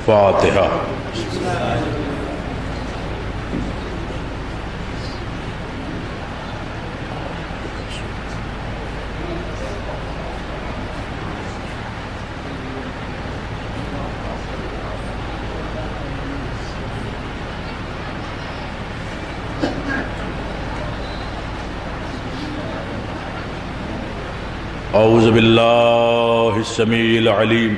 فاتحہ۔ اعوذ باللہ السمیع العلیم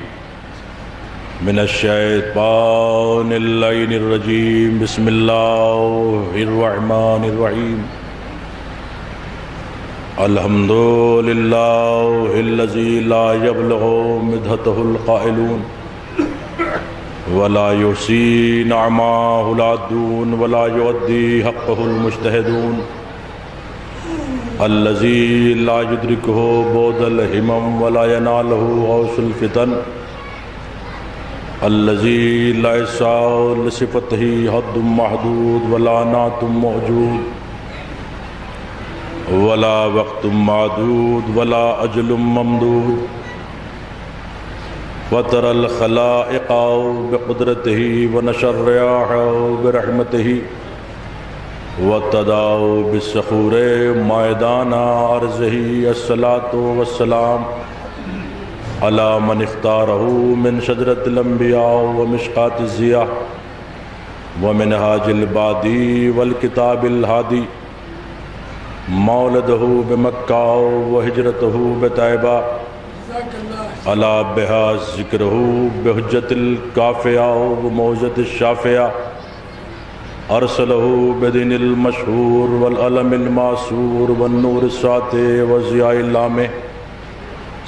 من الشیطان اللعین الرجیم، بسم اللہ الرحمن الرحیم۔ الحمد للہ الذی لا یبلغ مدحتہ القائلون ولا یحصی نعماہ العادون ولا یؤدی حقہ المجتہدون، الذی لا یدرکہ بعد الہمم ولا ینالہ غوث الفتن، الذی لا یسع لصفتہ حد محدود ولا نعت موجود ولا وقت معدود ولا اجل ممدود، فطر الخلائق بقدرتہ ونشر الرياح برحمتہ، وَتَدَاؤُ بِالسَّخُورِ مَائِدَانَ عَرْضِهِ الصَّلَاةُ وَالسَّلَامُ عَلَى مَنِ اخْتَارَهُ مِنْ شَجْرَةِ الْأَنْبِيَاءِ وَمِشْقَاتِ الضِّيَاءِ وَمِنْهَاجِ الْبَادِي وَالْكِتَابِ الْهَادِي، مَوْلِدُهُ بِمَكَّةَ وَهِجْرَتُهُ بِطَيْبَةٍ، عَلَى بِهَا ذِكْرُهُ بِحُجَّةِ الْكَافِيَةِ وَمَوْعِظَةِ الشَّافِيَةِ، ارسلہ بدین المشہور والعلم المعصور والنور الساطع والضیاء اللامع،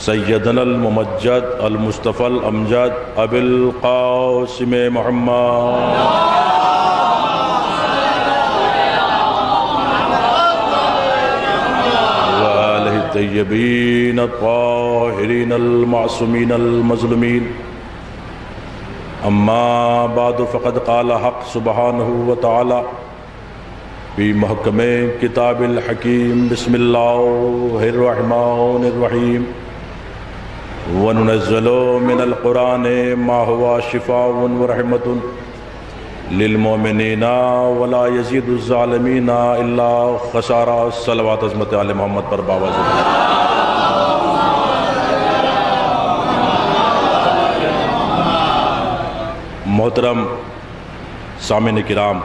سیدنا الممجد المصطفى الامجد ابی القاسم محمد وآلہ الطیبین الطاہرین المعصومین المظلومین۔ اما بعد فقد قال حق سبحانہ وتعالی فی محکم کتاب الحکیم، بسم اللہ الرحمن الرحیم، وننزل من القرآن ما هو شفاء ورحمة للمؤمنین ولا یزید الظالمین الا خسارا۔ صلوات عظمت آل محمد پر باوجود محترم سامعین کرام،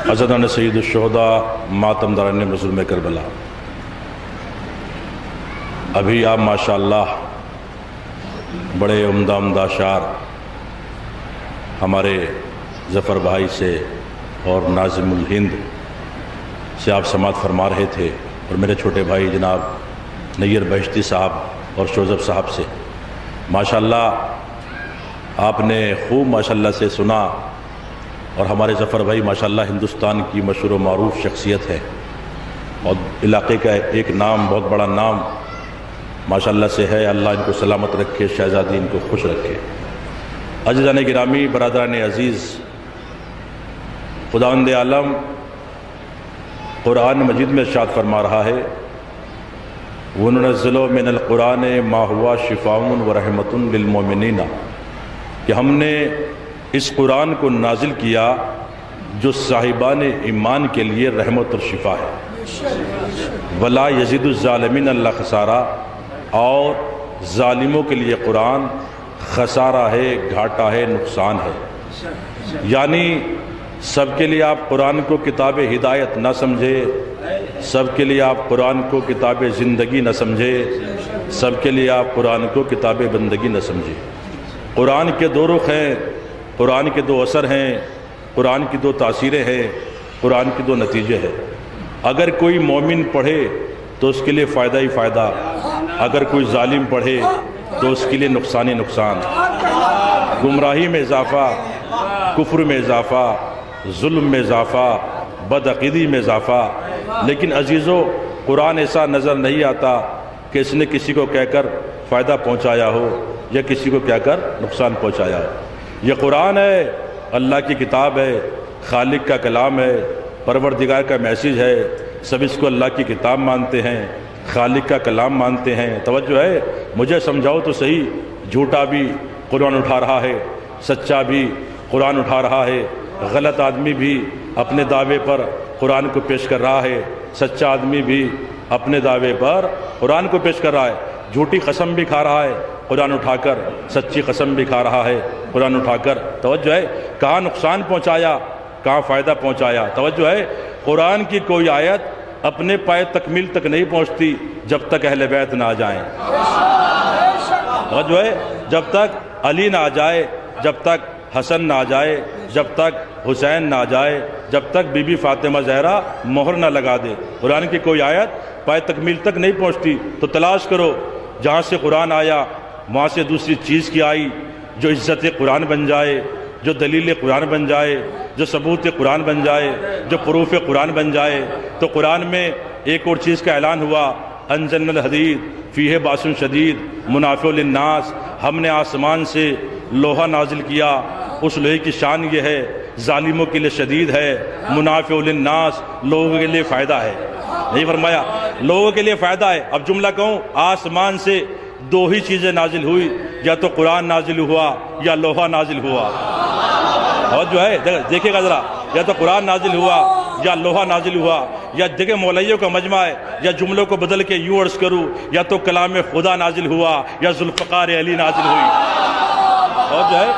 حضرت سید الشہداء ماتم داران مظلوم کربلا، ابھی آپ ماشاءاللہ بڑے عمدہ اشعار ہمارے ظفر بھائی سے اور ناظم الہند سے آپ سماعت فرما رہے تھے، اور میرے چھوٹے بھائی جناب نیر بہشتی صاحب اور شوذب صاحب سے ماشاءاللہ آپ نے خوب ماشاءاللہ سے سنا، اور ہمارے ظفر بھائی ماشاءاللہ ہندوستان کی مشہور و معروف شخصیت ہے، اور علاقے کا ایک نام، بہت بڑا نام ماشاءاللہ سے ہے۔ اللہ ان کو سلامت رکھے، شہزادی ان کو خوش رکھے۔ عزیزان گرامی، برادران عزیز، خداوند عالم قرآن مجید میں ارشاد فرما رہا ہے، وَنُنَزِّلُ مِنَ الْقُرْآنِ مَا هُوَ شِفَاءٌ وَرَحْمَةٌ لِلْمُؤْمِنِينَ، کہ ہم نے اس قرآن کو نازل کیا جو صاحبان ایمان کے لیے رحمت اور شفا ہے، وَلَا يَزِيدُ الظَّالِمِينَ إِلَّا خَسَارًا، اور ظالموں کے لیے قرآن خسارہ ہے، گھاٹا ہے، نقصان ہے۔ یعنی سب کے لیے آپ قرآن کو کتاب ہدایت نہ سمجھے، سب کے لیے آپ قرآن کو کتاب زندگی نہ سمجھے، سب کے لیے آپ قرآن کو کتاب بندگی نہ سمجھے۔ قرآن کے دو رخ ہیں، قرآن کے دو اثر ہیں، قرآن کی دو تاثیریں ہیں، قرآن کے دو نتیجے ہیں۔ اگر کوئی مومن پڑھے تو اس کے لیے فائدہ ہی فائدہ، اگر کوئی ظالم پڑھے تو اس کے لیے نقصان ہی نقصان، گمراہی میں اضافہ، کفر میں اضافہ، ظلم میں اضافہ، بدعقیدی میں اضافہ۔ لیکن عزیزو، قرآن ایسا نظر نہیں آتا کہ اس نے کسی کو کہہ کر فائدہ پہنچایا ہو یا کسی کو کہہ کر نقصان پہنچایا ہو۔ یہ قرآن ہے، اللہ کی کتاب ہے، خالق کا کلام ہے، پروردگار کا میسیج ہے۔ سب اس کو اللہ کی کتاب مانتے ہیں، خالق کا کلام مانتے ہیں۔ توجہ ہے، مجھے سمجھاؤ تو صحیح، جھوٹا بھی قرآن اٹھا رہا ہے، سچا بھی قرآن اٹھا رہا ہے، غلط آدمی بھی اپنے دعوے پر قرآن کو پیش کر رہا ہے، سچا آدمی بھی اپنے دعوے پر قرآن کو پیش کر رہا ہے، جھوٹی قسم بھی کھا رہا ہے قرآن اٹھا کر، سچی قسم بھی کھا رہا ہے قرآن اٹھا کر۔ توجہ ہے، کہاں نقصان پہنچایا، کہاں فائدہ پہنچایا۔ توجہ ہے، قرآن کی کوئی آیت اپنے پائے تکمیل تک نہیں پہنچتی جب تک اہل بیت نہ آ جائیں۔ توجہ ہے، جب تک علی نہ آ جائے، جب تک حسن نہ آ جائے، جب تک حسین نہ آ جائے، جب تک بی بی فاطمہ زہرا مہر نہ لگا دے، قرآن کی کوئی آیت پائے تکمیل تک نہیں پہنچتی۔ تو تلاش کرو، جہاں سے قرآن آیا وہاں سے دوسری چیز کی آئی جو عزت قرآن بن جائے، جو دلیل قرآن بن جائے، جو ثبوت قرآن بن جائے، جو پروف قرآن بن جائے۔ تو قرآن میں ایک اور چیز کا اعلان ہوا، انزلنا الحدید فیہ باس شدید منافع للناس، ہم نے آسمان سے لوہا نازل کیا، اس لوہے کی شان یہ ہے ظالموں کے لیے شدید ہے، منافع للناس لوگوں کے لیے فائدہ ہے۔ نہیں فرمایا لوگوں کے لیے فائدہ ہے۔ اب جملہ کہوں، آسمان سے دو ہی چیزیں نازل ہوئی، یا تو قرآن نازل ہوا یا لوہا نازل ہوا۔ اور جو ہے دیکھے گا ذرا، یا تو قرآن نازل ہوا یا لوہا نازل ہوا، یا دیکھیں مولائیوں کا مجمع ہے، یا جملوں کو بدل کے یوں عرض کروں، یا تو کلام خدا نازل ہوا یا ذوالفقار علی نازل ہوئی۔ اور جو ہے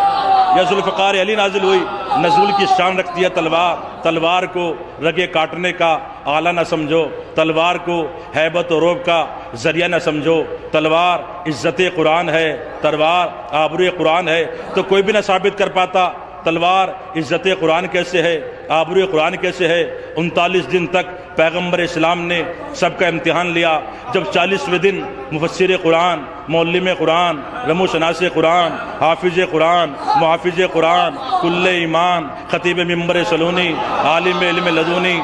یا ذوالفقار علی نازل ہوئی۔ نزول کی شان رکھتی ہے تلوار، تلوار کو رگے کاٹنے کا آلہ نہ سمجھو، تلوار کو ہیبت و رعب کا ذریعہ نہ سمجھو، تلوار عزت قرآن ہے، تلوار آبرو قرآن ہے۔ تو کوئی بھی نہ ثابت کر پاتا تلوار عزت قرآن کیسے ہے، آبرو قرآن کیسے ہے۔ 39 دن تک پیغمبر اسلام نے سب کا امتحان لیا۔ جب 40ویں دن مفسر قرآن، معلم قرآن، رمو شناس قرآن، حافظ قرآن، محافظ قرآن، کل ایمان، خطیب منبر سلونی، عالم علم لدونی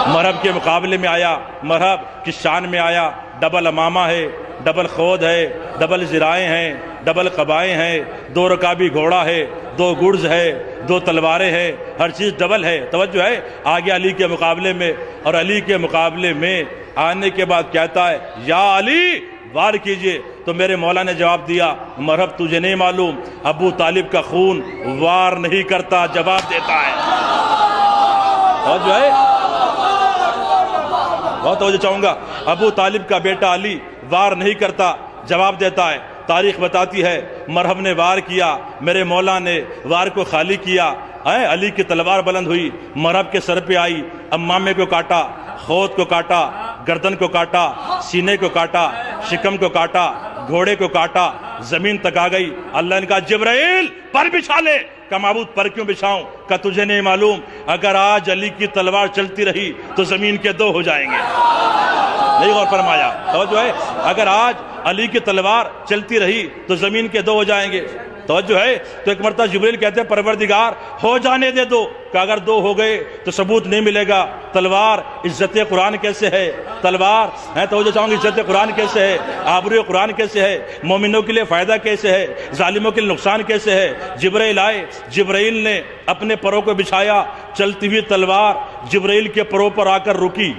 مرحب کے مقابلے میں آیا، مرحب کی شان میں آیا۔ ڈبل امامہ ہے، ڈبل خود ہے، ڈبل ذرائیں ہیں، ڈبل قبائیں ہیں، 2 رکابی گھوڑا ہے، 2 گرز ہے، 2 تلواریں ہیں، ہر چیز ڈبل ہے۔ توجہ ہے، آگے علی کے مقابلے میں، اور علی کے مقابلے میں آنے کے بعد کہتا ہے یا علی وار کیجئے۔ تو میرے مولا نے جواب دیا، مرحب تجھے نہیں معلوم ابو طالب کا خون وار نہیں کرتا، جواب دیتا ہے۔ اور جو ہے بہت توجہ چاہوں گا، ابو طالب کا بیٹا علی وار نہیں کرتا، جواب دیتا ہے۔ تاریخ بتاتی ہے مرحب نے وار کیا، میرے مولا نے وار کو خالی کیا۔ علی کی تلوار بلند ہوئی، مرحب کے سر پہ آئی، امامے کو کاٹا، خود کو کاٹا، گردن کو کاٹا، سینے کو کاٹا، شکم کو کاٹا، گھوڑے کو کاٹا، زمین تک آ گئی۔ اللہ نے کہا جبرائیل پر بچھا لے۔ کہ معبود پر کیوں بچھاؤں؟ کہ تجھے نہیں معلوم اگر آج علی کی تلوار چلتی رہی تو زمین کے 2 ہو جائیں گے۔ نہیں غور فرمایا؟ توجہ ہے، اگر آج علی کی تلوار چلتی رہی تو زمین کے 2 ہو جائیں گے۔ توجہ ہے، تو ایک مرتبہ جبریل کہتے ہیں پروردگار ہو جانے دے دو، کہ اگر 2 ہو گئے تو ثبوت نہیں ملے گا۔ تلوار عزت قرآن کیسے ہے؟ تلوار ہے، توجہ چاہوں گی، عزت قرآن کیسے ہے؟ آبرو قرآن کیسے ہے؟ مومنوں کے لیے فائدہ کیسے ہے؟ ظالموں کے لیے نقصان کیسے ہے؟ جبرائیل آئے، جبرائیل نے اپنے پروں کو بچھایا، چلتی ہوئی تلوار جبرائیل کے پروں پر آ کر رکی۔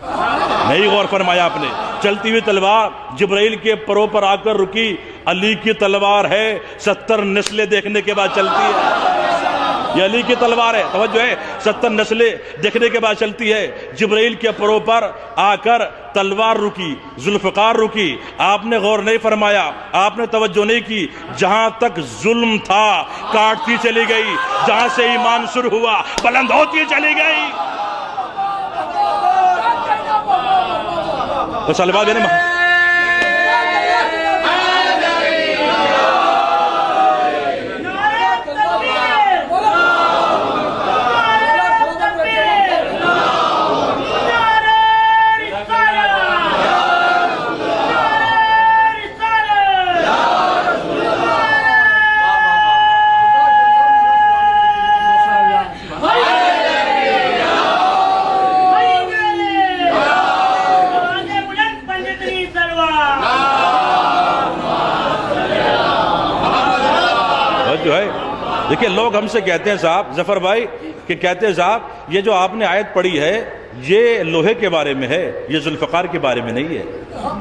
نہیں غور فرمایا آپ نے؟ چلتی ہوئی تلوار جبرائیل کے پروں پر آ کر رکی۔ علی کی تلوار ہے، 70 نسلیں دیکھنے کے بعد چلتی ہے۔ یہ علی کی تلوار ہے، توجہ ہے، 70 نسلیں دیکھنے کے بعد چلتی ہے۔ جبرائیل کے پروں پر آ کر تلوار رکی، ذوالفقار رکی۔ آپ نے غور نہیں فرمایا، آپ نے توجہ نہیں کی، جہاں تک ظلم تھا کاٹتی چلی گئی، جہاں سے ایمان شروع ہوا بلند ہوتی چلی گئی۔ تو سلوات دینے دیکھیں، لوگ ہم سے کہتے ہیں صاحب ظفر بھائی کہ کہتے ہیں صاحب یہ جو آپ نے آیت پڑھی ہے یہ لوہے کے بارے میں ہے، یہ ذوالفقار کے بارے میں نہیں ہے۔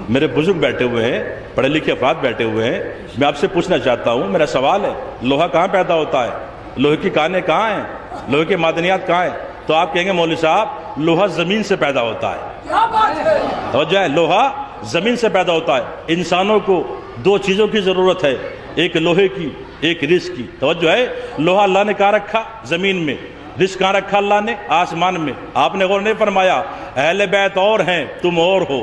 میرے بزرگ بیٹھے ہوئے ہیں، پڑھے لکھے افراد بیٹھے ہوئے ہیں، میں آپ سے پوچھنا چاہتا ہوں، میرا سوال ہے، لوہا کہاں پیدا ہوتا ہے؟ لوہے کی کانیں کہاں ہیں؟ لوہے کے معدنیات کہاں ہیں؟ تو آپ کہیں گے مولوی صاحب لوہا زمین سے پیدا ہوتا ہے۔ توجہ ہے، لوہا زمین سے پیدا ہوتا ہے۔ انسانوں کو دو چیزوں کی ضرورت ہے، ایک لوہے کی، ایک رزق کی۔ توجہ ہے، لوہا اللہ نے کہاں رکھا؟ زمین میں۔ رزق کہاں رکھا اللہ نے؟ آسمان میں۔ آپ نے غور نہیں فرمایا، اہل بیت اور ہیں، تم اور ہو۔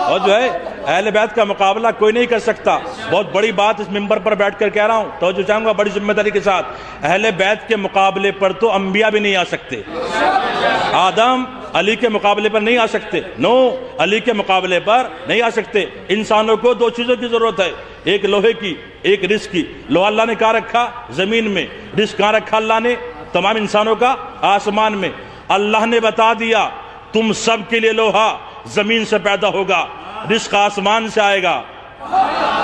اور جو ہے اہل بیت کا مقابلہ کوئی نہیں کر سکتا۔ بہت بڑی بات اس ممبر پر بیٹھ کر کہہ رہا ہوں، توجہ چاہوں گا بڑی ذمہ داری کے ساتھ، اہل بیت کے مقابلے پر تو انبیاء بھی نہیں آ سکتے۔ آدم علی کے مقابلے پر نہیں آ سکتے، نو علی کے مقابلے پر نہیں آ سکتے۔ انسانوں کو دو چیزوں کی ضرورت ہے، ایک لوہے کی، ایک رزق کی۔ لوہا اللہ نے کہاں رکھا؟ زمین میں۔ رزق کہاں رکھا اللہ نے؟ تمام انسانوں کا آسمان میں۔ اللہ نے بتا دیا تم سب کے لیے لوہا زمین سے پیدا ہوگا، رزق آسمان سے آئے گا۔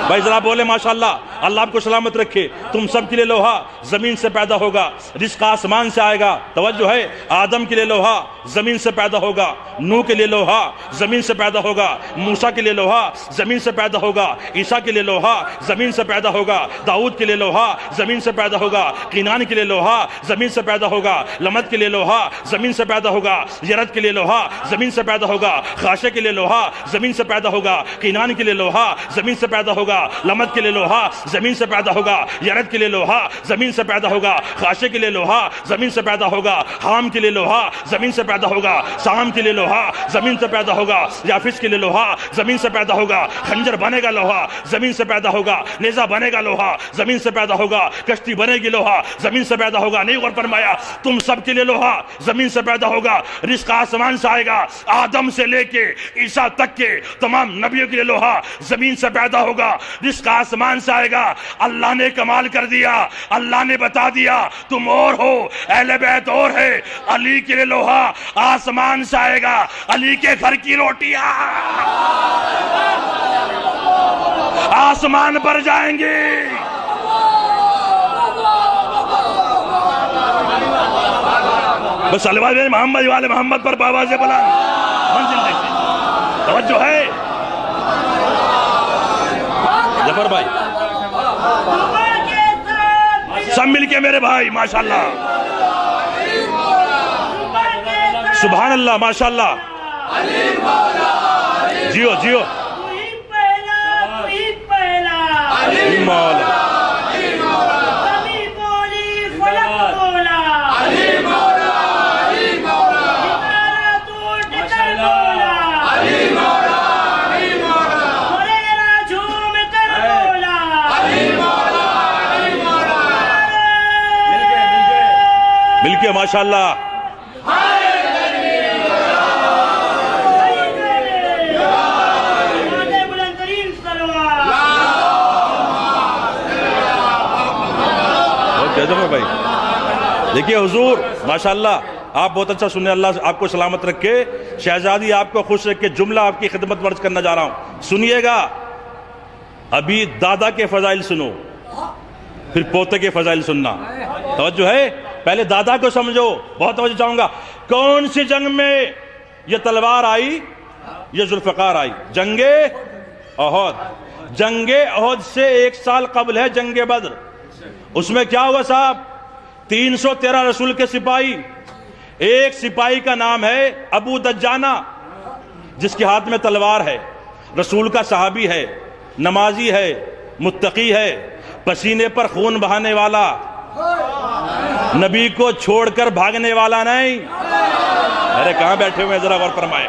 بھائی ذرا بولے ماشاءاللہ، اللہ آپ کو سلامت رکھے۔ تم سب کے لیے لوہا زمین سے پیدا ہوگا، رزق آسمان سے آئے گا۔ توجہ ہے، آدم کے لیے لوہا زمین سے پیدا ہوگا، نوح کے لیے لوہا زمین سے پیدا ہوگا، موسیٰ کے لیے لوہا زمین سے پیدا ہوگا، عیسیٰ کے لیے لوہا زمین سے پیدا ہوگا، داؤد کے لیے لوہا زمین سے پیدا ہوگا، قینان کے لیے لوہا زمین سے پیدا ہوگا، لمد کے لیے لوہا زمین سے پیدا ہوگا، یرد کے لیے لوہا زمین سے پیدا ہوگا، خاشع کے لیے لوہا زمین سے پیدا ہوگا، قینان کے لیے لوہا زمین سے پیدا ہوگا، لمد کے لیے لوہا زمین سے پیدا ہوگا، یرد کے لیے لوہا زمین سے پیدا ہوگا، خاشع کے لیے لوہا زمین سے پیدا ہوگا، حام کے لیے لوہا زمین سے پیدا ہوگا، سام کے لیے لوہا زمین سے پیدا ہوگا، یافس کے لیے لوہا زمین سے پیدا ہوگا، خنجر بنے گا لوہا زمین سے پیدا ہوگا، نیزہ بنے گا لوہا زمین سے پیدا ہوگا، کشتی بنے گی لوہا زمین سے پیدا ہوگا۔ نہیں غور فرمایا، تم سب کے لیے لوہا زمین سے پیدا ہوگا، رزق آسمان سے آئے گا۔ آدم سے لے کے عیسیٰ تک کے تمام نبیوں کے لیے لوہا زمین سے پیدا ہوگا، رزق آسمان سے آئے گا۔ اللہ نے کمال کر دیا، اللہ نے بتا دیا تم اور ہو، اہل بیت اور ہے۔ علی کے لیے لوہا آسمان سے آئے گا، علی کے گھر کی روٹیاں آسمان پر جائیں گے۔ بس صلوات محمد والے محمد پر بآواز بلند منزل دیکھیں۔ توجہ ہے ظفر بھائی، سب مل کے میرے بھائی ماشاءاللہ، سبحان اللہ ماشاءاللہ، جیو جیو مولا مل کے ماشاءاللہ۔ بھائی دیکھیے حضور ماشاءاللہ، آپ بہت اچھا سنیں، اللہ آپ کو سلامت رکھے۔ شہزادی آپ کو خوش رکھے، جملہ آپ کی خدمت ورز کرنا جا رہا ہوں، سنیے گا۔ ابھی دادا کے فضائل سنو، پھر پوتے کے فضائل سننا۔ توجہ ہے، پہلے دادا کو سمجھو، بہت توجہ چاہوں گا۔ کون سی جنگ میں یہ تلوار آئی؟ یہ ذوالفقار آئی، جنگ احد۔ جنگ احد سے 1 سال قبل ہے جنگ بدر۔ اس میں کیا ہوا صاحب؟ 313 رسول کے سپاہی، ایک سپاہی کا نام ہے ابو دجانہ، جس کے ہاتھ میں تلوار ہے، رسول کا صحابی ہے، نمازی ہے، متقی ہے، پسینے پر خون بہانے والا، نبی کو چھوڑ کر بھاگنے والا نہیں۔ ارے کہاں بیٹھے ہوئے ذرا غور فرمائے،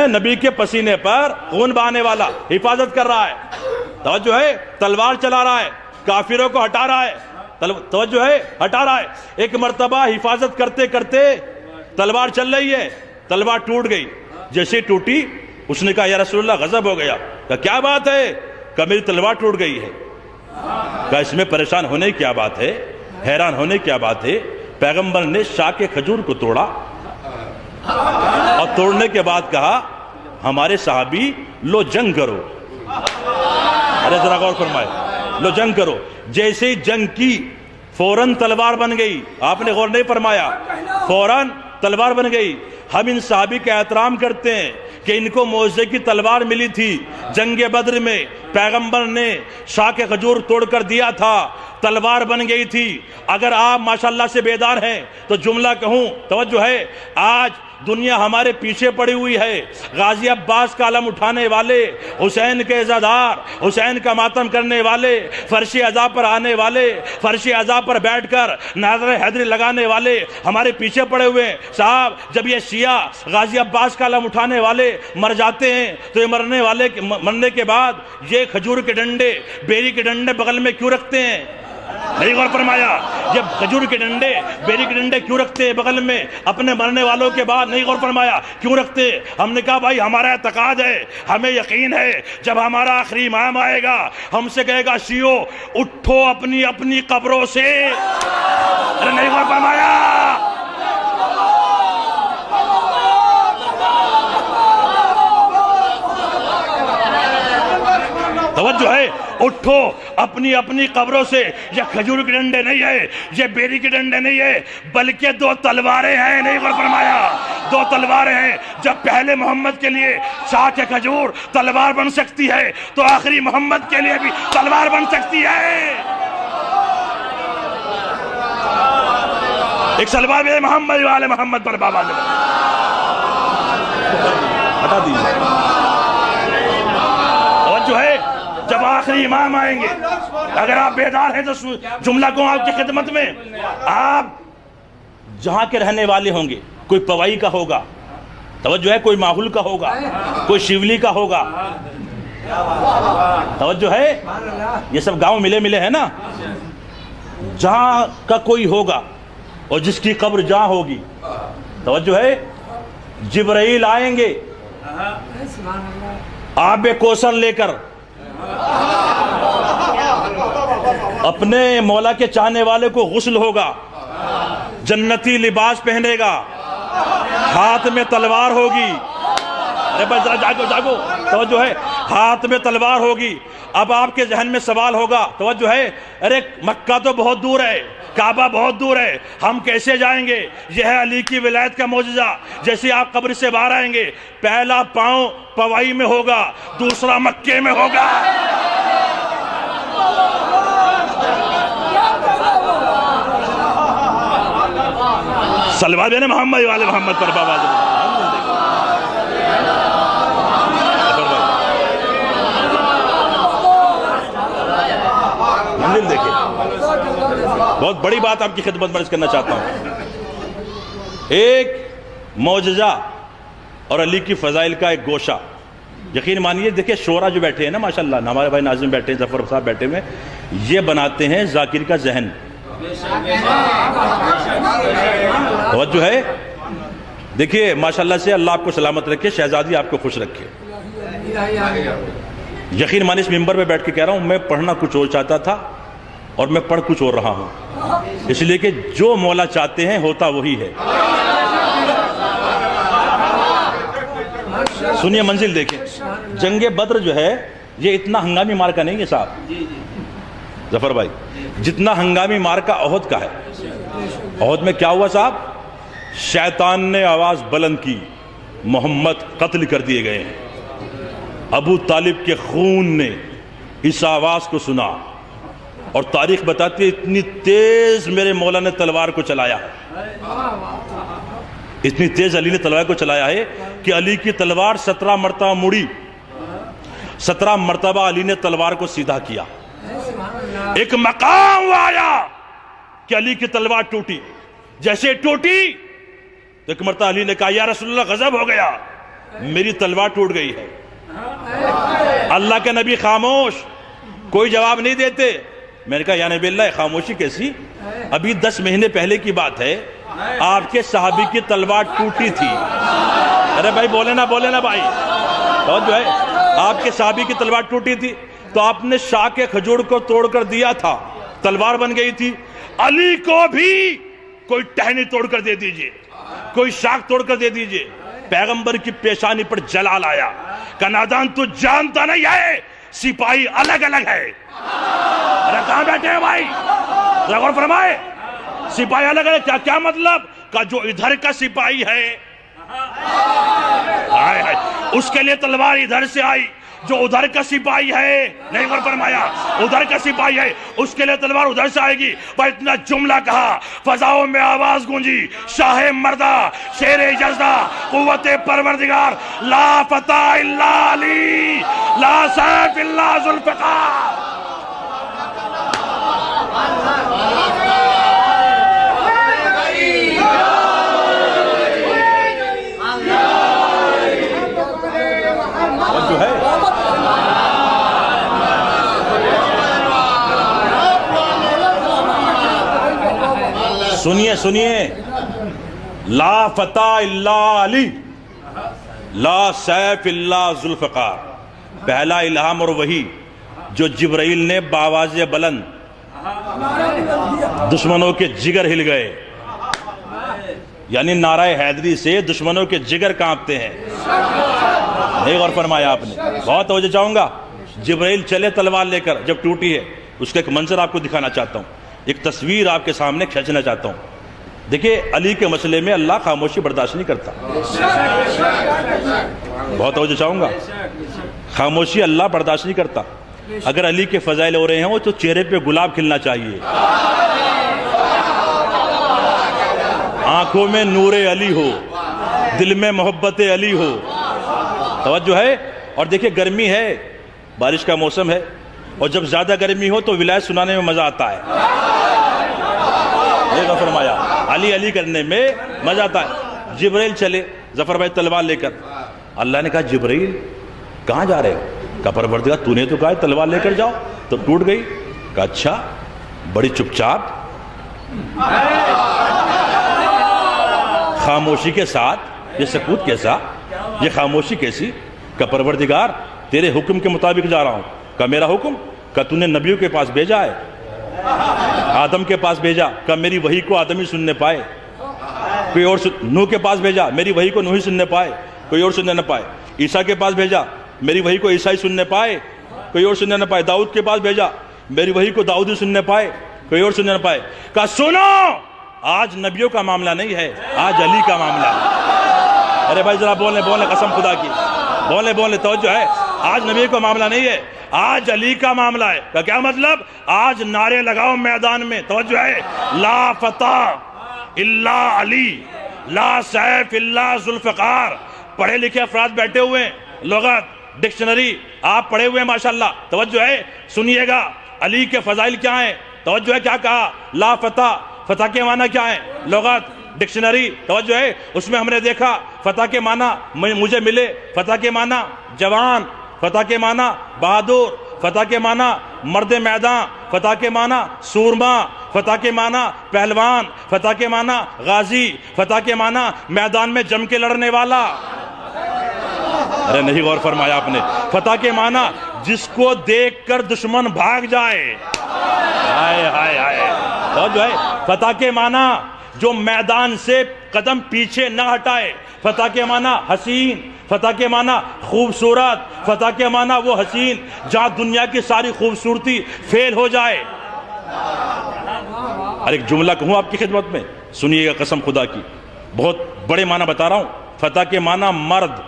نبی کے پسینے پر خون بہانے والا، حفاظت کر رہا ہے، توجہ ہے، تلوار چلا رہا ہے، کافروں کو ہٹا رہا ہے، توجہ ہے، ہٹا رہا ہے۔ ایک مرتبہ حفاظت کرتے کرتے تلوار چل رہی ہے، تلوار ٹوٹ گئی۔ جیسے ٹوٹی اس نے کہا یا رسول اللہ غضب ہو گیا۔ کہا کیا بات ہے؟ کہا میری تلوار ٹوٹ گئی ہے۔ کہا اس میں پریشان ہونے کی کیا بات ہے، حیران ہونے کی کیا بات ہے؟ پیغمبر نے شاخ کھجور کو توڑا اور توڑنے کے بعد کہا ہمارے صحابی لو جنگ کرو۔ ارے ذرا غور فرمائے، لو جنگ کرو۔ جیسے ہی جنگ کی فوراً تلوار بن گئی. آپ نے غور نہیں فرمایا؟ فوراً تلوار بن گئی. ہم ان صحابی کا احترام کرتے ہیں کہ ان کو معجزے کی تلوار ملی تھی. جنگ بدر میں پیغمبر نے شاخ کھجور توڑ کر دیا تھا، تلوار بن گئی تھی. اگر آپ ماشاءاللہ سے بیدار ہیں تو جملہ کہوں، توجہ ہے، آج دنیا ہمارے پیچھے پڑی ہوئی ہے. غازی عباس کا علم اٹھانے والے، حسین کے عزادار، حسین کا ماتم کرنے والے، فرش عزا پر آنے والے، فرش عزا پر بیٹھ کر ناظر حیدری لگانے والے ہمارے پیچھے پڑے ہوئے ہیں. صاحب جب یہ شیعہ غازی عباس کا علم اٹھانے والے مر جاتے ہیں تو یہ مرنے کے بعد یہ کھجور کے ڈنڈے، بیری کے ڈنڈے بغل میں کیوں رکھتے ہیں؟ نہیں غور فرمایا؟ جب کھجور کے ڈنڈے، بیری کے ڈنڈے کیوں رکھتے ہیں بغل میں اپنے مرنے والوں کے بعد؟ نہیں غور فرمایا کیوں رکھتے؟ ہم نے کہا بھائی ہمارا اعتقاد ہے، ہمیں یقین ہے جب ہمارا آخری امام آئے گا ہم سے کہے گا شیعو اٹھو اپنی اپنی قبروں سے. ارے نہیں غور فرمایا؟ توجہ ہے، اٹھو اپنی اپنی قبروں سے. یہ کھجور کے ڈنڈے نہیں ہے، یہ بیری کے ڈنڈے نہیں ہے، بلکہ دو تلواریں ہیں. نہیں غور فرمایا؟ دو تلواریں ہیں. جب پہلے محمد کے لیے شاخ کھجور تلوار بن سکتی ہے تو آخری محمد کے لیے بھی تلوار بن سکتی ہے. ایک سلوار بھی محمد والے محمد پر بابا نے ہٹا دیجیے. توجہ ہے، جب آخری امام آئیں گے، اگر آپ بیدار ہیں تو جملہ کو آپ کی خدمت میں، آپ جہاں کے رہنے والے ہوں گے، کوئی پوائی کا ہوگا، توجہ ہے، کوئی ماحول کا ہوگا، کوئی شیولی کا ہوگا، توجہ ہے، یہ سب گاؤں ملے ہیں نا. جہاں کا کوئی ہوگا اور جس کی قبر جہاں ہوگی، توجہ ہے، جبرائیل آئیں گے آب کوثر لے کر، اپنے مولا کے چاہنے والے کو غسل ہوگا، جنتی لباس پہنے گا، ہاتھ میں تلوار ہوگی. ارے بس جاگو، توجہ ہے، ہاتھ میں تلوار ہوگی. اب آپ کے ذہن میں سوال ہوگا، توجہ ہے، ارے مکہ تو بہت دور ہے، کعبہ بہت دور ہے، ہم کیسے جائیں گے؟ یہ ہے علی کی ولایت کا معجزہ. جیسے آپ قبر سے باہر آئیں گے، پہلا پاؤں پوائی میں ہوگا، دوسرا مکے میں ہوگا. سلوات دینے محمد والے محمد پر بابا جب منزل دیکھیں. بہت بڑی بات آپ کی خدمت میں کرنا چاہتا ہوں. ایک معجزہ اور علی کی فضائل کا ایک گوشہ. یقین مانیے، دیکھیں شورا جو بیٹھے ہیں نا ماشاءاللہ، ہمارے بھائی ناظم بیٹھے ہیں، ظفر صاحب بیٹھے ہوئے، یہ بناتے ہیں ذاکر کا ذہن. توجہ ہے، دیکھیے ماشاءاللہ سے اللہ آپ کو سلامت رکھے، شہزادی آپ کو خوش رکھے. یقین مانیے اس ممبر پہ بیٹھ کے کہہ رہا ہوں، میں پڑھنا کچھ اور چاہتا تھا اور میں پڑھ کچھ اور رہا ہوں، اس لیے کہ جو مولا چاہتے ہیں ہوتا وہی ہے. سنیے منزل دیکھیں. جنگ بدر جو ہے یہ اتنا ہنگامی مارکہ نہیں ہے صاحب ظفر بھائی، جتنا ہنگامی مارکہ احد کا ہے. احد میں کیا ہوا صاحب؟ شیطان نے آواز بلند کی، محمد قتل کر دیے گئے ہیں. ابو طالب کے خون نے اس آواز کو سنا، اور تاریخ بتاتی ہے اتنی تیز میرے مولا نے تلوار کو چلایا ہے، اتنی تیز علی نے تلوار کو چلایا ہے کہ علی کی تلوار 17 مرتبہ مڑی، 17 مرتبہ علی نے تلوار کو سیدھا کیا. ایک مقام آیا کہ علی کی تلوار ٹوٹی. جیسے ٹوٹی تو ایک مرتبہ علی نے کہا یا رسول اللہ غضب ہو گیا، میری تلوار ٹوٹ گئی ہے. اللہ کے نبی خاموش، کوئی جواب نہیں دیتے. میں نے کہا یا نبی اللہ خاموشی کیسی؟ ابھی 10 مہینے پہلے کی بات ہے، آپ کے صحابی کی تلوار ٹوٹی تھی. ارے بھائی بولے نا بھائی، اور جو ہے آپ کے صحابی کی تلوار ٹوٹی تھی تو آپ نے شاخ کھجور کو توڑ کر دیا تھا، تلوار بن گئی تھی. علی کو بھی کوئی ٹہنی توڑ کر دے دیجئے، کوئی شاخ توڑ کر دے دیجئے. پیغمبر کی پیشانی پر جلال آیا کہ نادان تو جانتا نہیں ہے، سپاہی الگ الگ ہے. ارے کہاں بیٹھے ہیں بھائی؟ ذرا غور فرمائے. سپاہی الگ ہے کیا مطلب؟ کہ جو ادھر کا سپاہی ہے اس کے لیے تلوار ادھر سے آئی، جو ادھر کا سپاہی ہے نہیں غور فرمایا ادھر کا سپاہی ہے اس کے لیے تلوار ادھر سے آئے گی. پر اتنا جملہ کہا، فضاؤں میں آواز گونجی، شاہ مردہ شیر جزدہ قوت پروردگار، لا فتح الا علی لا سیف الا ذوالفقار. جو ہے سنیے لا فتح الا علی لا سیف الا ذوالفقار. پہلا الہام اور وحی جو جبرائیل نے بآواز بلند، دشمنوں کے جگر ہل گئے، یعنی نعرہ حیدری سے دشمنوں کے جگر کانپتے ہیں. نہیں غور فرمایا آپ نے؟ بہت توجہ چاہوں گا. جبرائیل چلے تلوار لے کر، جب ٹوٹی ہے اس کا ایک منظر آپ کو دکھانا چاہتا ہوں، ایک تصویر آپ کے سامنے کھینچنا چاہتا ہوں. دیکھیں علی کے مسئلے میں اللہ خاموشی برداشت نہیں کرتا. بہت توجہ چاہوں گا. خاموشی اللہ برداشت نہیں کرتا. اگر علی کے فضائل ہو رہے ہیں تو چہرے پہ گلاب کھلنا چاہیے، آنکھوں میں نور علی ہو، دل میں محبت علی ہو. توجہ ہے. اور دیکھیں گرمی ہے، بارش کا موسم ہے، اور جب زیادہ گرمی ہو تو ولایت سنانے میں مزہ آتا ہے. یہ تو فرمایا علی علی کرنے میں مزہ آتا ہے. جبرائیل چلے ظفر بھائی تلوار لے کر. اللہ نے کہا جبرائیل کہاں جا رہے ہو؟ کہا پروردگار تو نے تو کہا تلوار لے کر جاؤ. تو ٹوٹ گئی. کہا اچھا، بڑی چپ چاپ خاموشی کے ساتھ، یہ سکوت کیسا، یہ خاموشی کیسی؟ کہ پروردگار تیرے حکم کے مطابق جا رہا ہوں. کہ میرا حکم؟ کہ تو نے نبیوں کے پاس بھیجا ہے، آدم کے پاس بھیجا کہ میری وحی کو آدمی سننے پائے. کوئی اور نوح کے پاس بھیجا، میری وحی کو نوحی سننے پائے، کوئی اور سننے نہ پائے. عیسیٰ کے پاس بھیجا، میری وحی کو عیسائی سننے پائے، کوئی اور سننے نہ پائے. داؤد کے پاس بھیجا، میری وحی کو داؤدی سننے پائے، کوئی اور سننے نہ پائے. کہا سنو، آج نبیوں کا معاملہ نہیں ہے، آج علی کا معاملہ ہے. ارے بھائی ذرا بولنے قسم خدا کی، بولنے توجہ ہے. آج نبی کا معاملہ نہیں ہے، آج علی کا معاملہ ہے. کا کیا مطلب؟ آج نعرے لگاؤ میدان میں. توجہ ہے. لا فتح الا علی لا سیف الا ذوالفقار. پڑھے لکھے افراد بیٹھے ہوئے ہیں، لغت ڈکشنری آپ پڑھے ہوئے ہیں ماشاءاللہ. توجہ ہے. سنیے گا علی کے فضائل کیا ہیں. توجہ ہے. کیا کہا؟ لا فتح. فتح کے معنی کیا ہیں؟ لغت ڈکشنری. توجہ ہے. اس میں ہم نے دیکھا فتح کے معنی مجھے ملے، فتح کے معنی جوان، فتح کے معنی بہادر، فتح کے معنی مرد میدان، فتح کے معنی سورما، فتح کے معنی پہلوان، فتح کے معنی غازی، فتح کے معنی میدان میں جم کے لڑنے والا. ارے نہیں غور فرمایا آپ نے؟ فتح کے معنی جس کو دیکھ کر دشمن بھاگ جائے. ہائے ہائے ہائے. توجہ ہے. فتح کے معنی جو میدان سے قدم پیچھے نہ ہٹائے. فتح کے معنی حسین، فتح کے معنی خوبصورت، فتح کے معنی وہ حسین جہاں دنیا کی ساری خوبصورتی فیل ہو جائے. اور ایک جملہ کہوں آپ کی خدمت میں، سنیے گا قسم خدا کی، بہت بڑے معنی بتا رہا ہوں. فتح کے معنی مرد.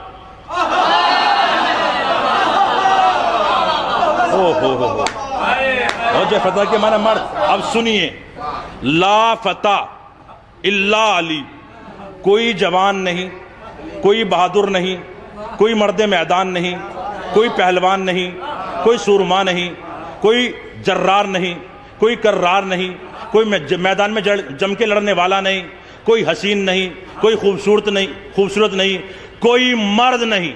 فتح کے معنی مرد. اب سنیے، لا فتح الا علی. کوئی جوان نہیں، کوئی بہادر نہیں، کوئی مرد میدان نہیں، کوئی پہلوان نہیں، کوئی سورما نہیں، کوئی جرار نہیں، کوئی کرار نہیں، کوئی میدان میں جم کے لڑنے والا نہیں، کوئی حسین نہیں، کوئی خوبصورت نہیں، کوئی مرد نہیں.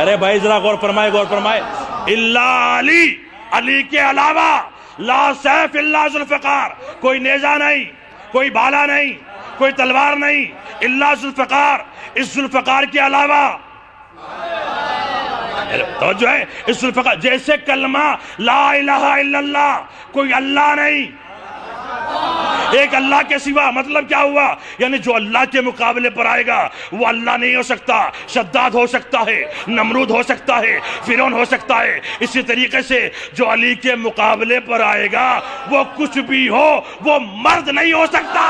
ارے بھائی ذرا غور فرمائے. الا علی، علی کے علاوہ لا سیف الا ذوالفقار. کوئی نیزہ نہیں، کوئی بھالا نہیں، کوئی تلوار نہیں، الا ذوالفقار. اس ذوالفقار کے علاوہ توجہ ہے. اس ذوالفقار جیسے کلمہ لا الہ الا اللہ، کوئی اللہ نہیں، ایک اللہ کے سوا. مطلب کیا ہوا؟ یعنی جو اللہ کے مقابلے پر آئے گا وہ اللہ نہیں ہو سکتا. شداد ہو سکتا ہے, نمرود ہو سکتا ہے, فرعون ہو سکتا ہے. اسی طریقے سے جو علی کے مقابلے پر آئے گا وہ کچھ بھی ہو, وہ مرد نہیں ہو سکتا.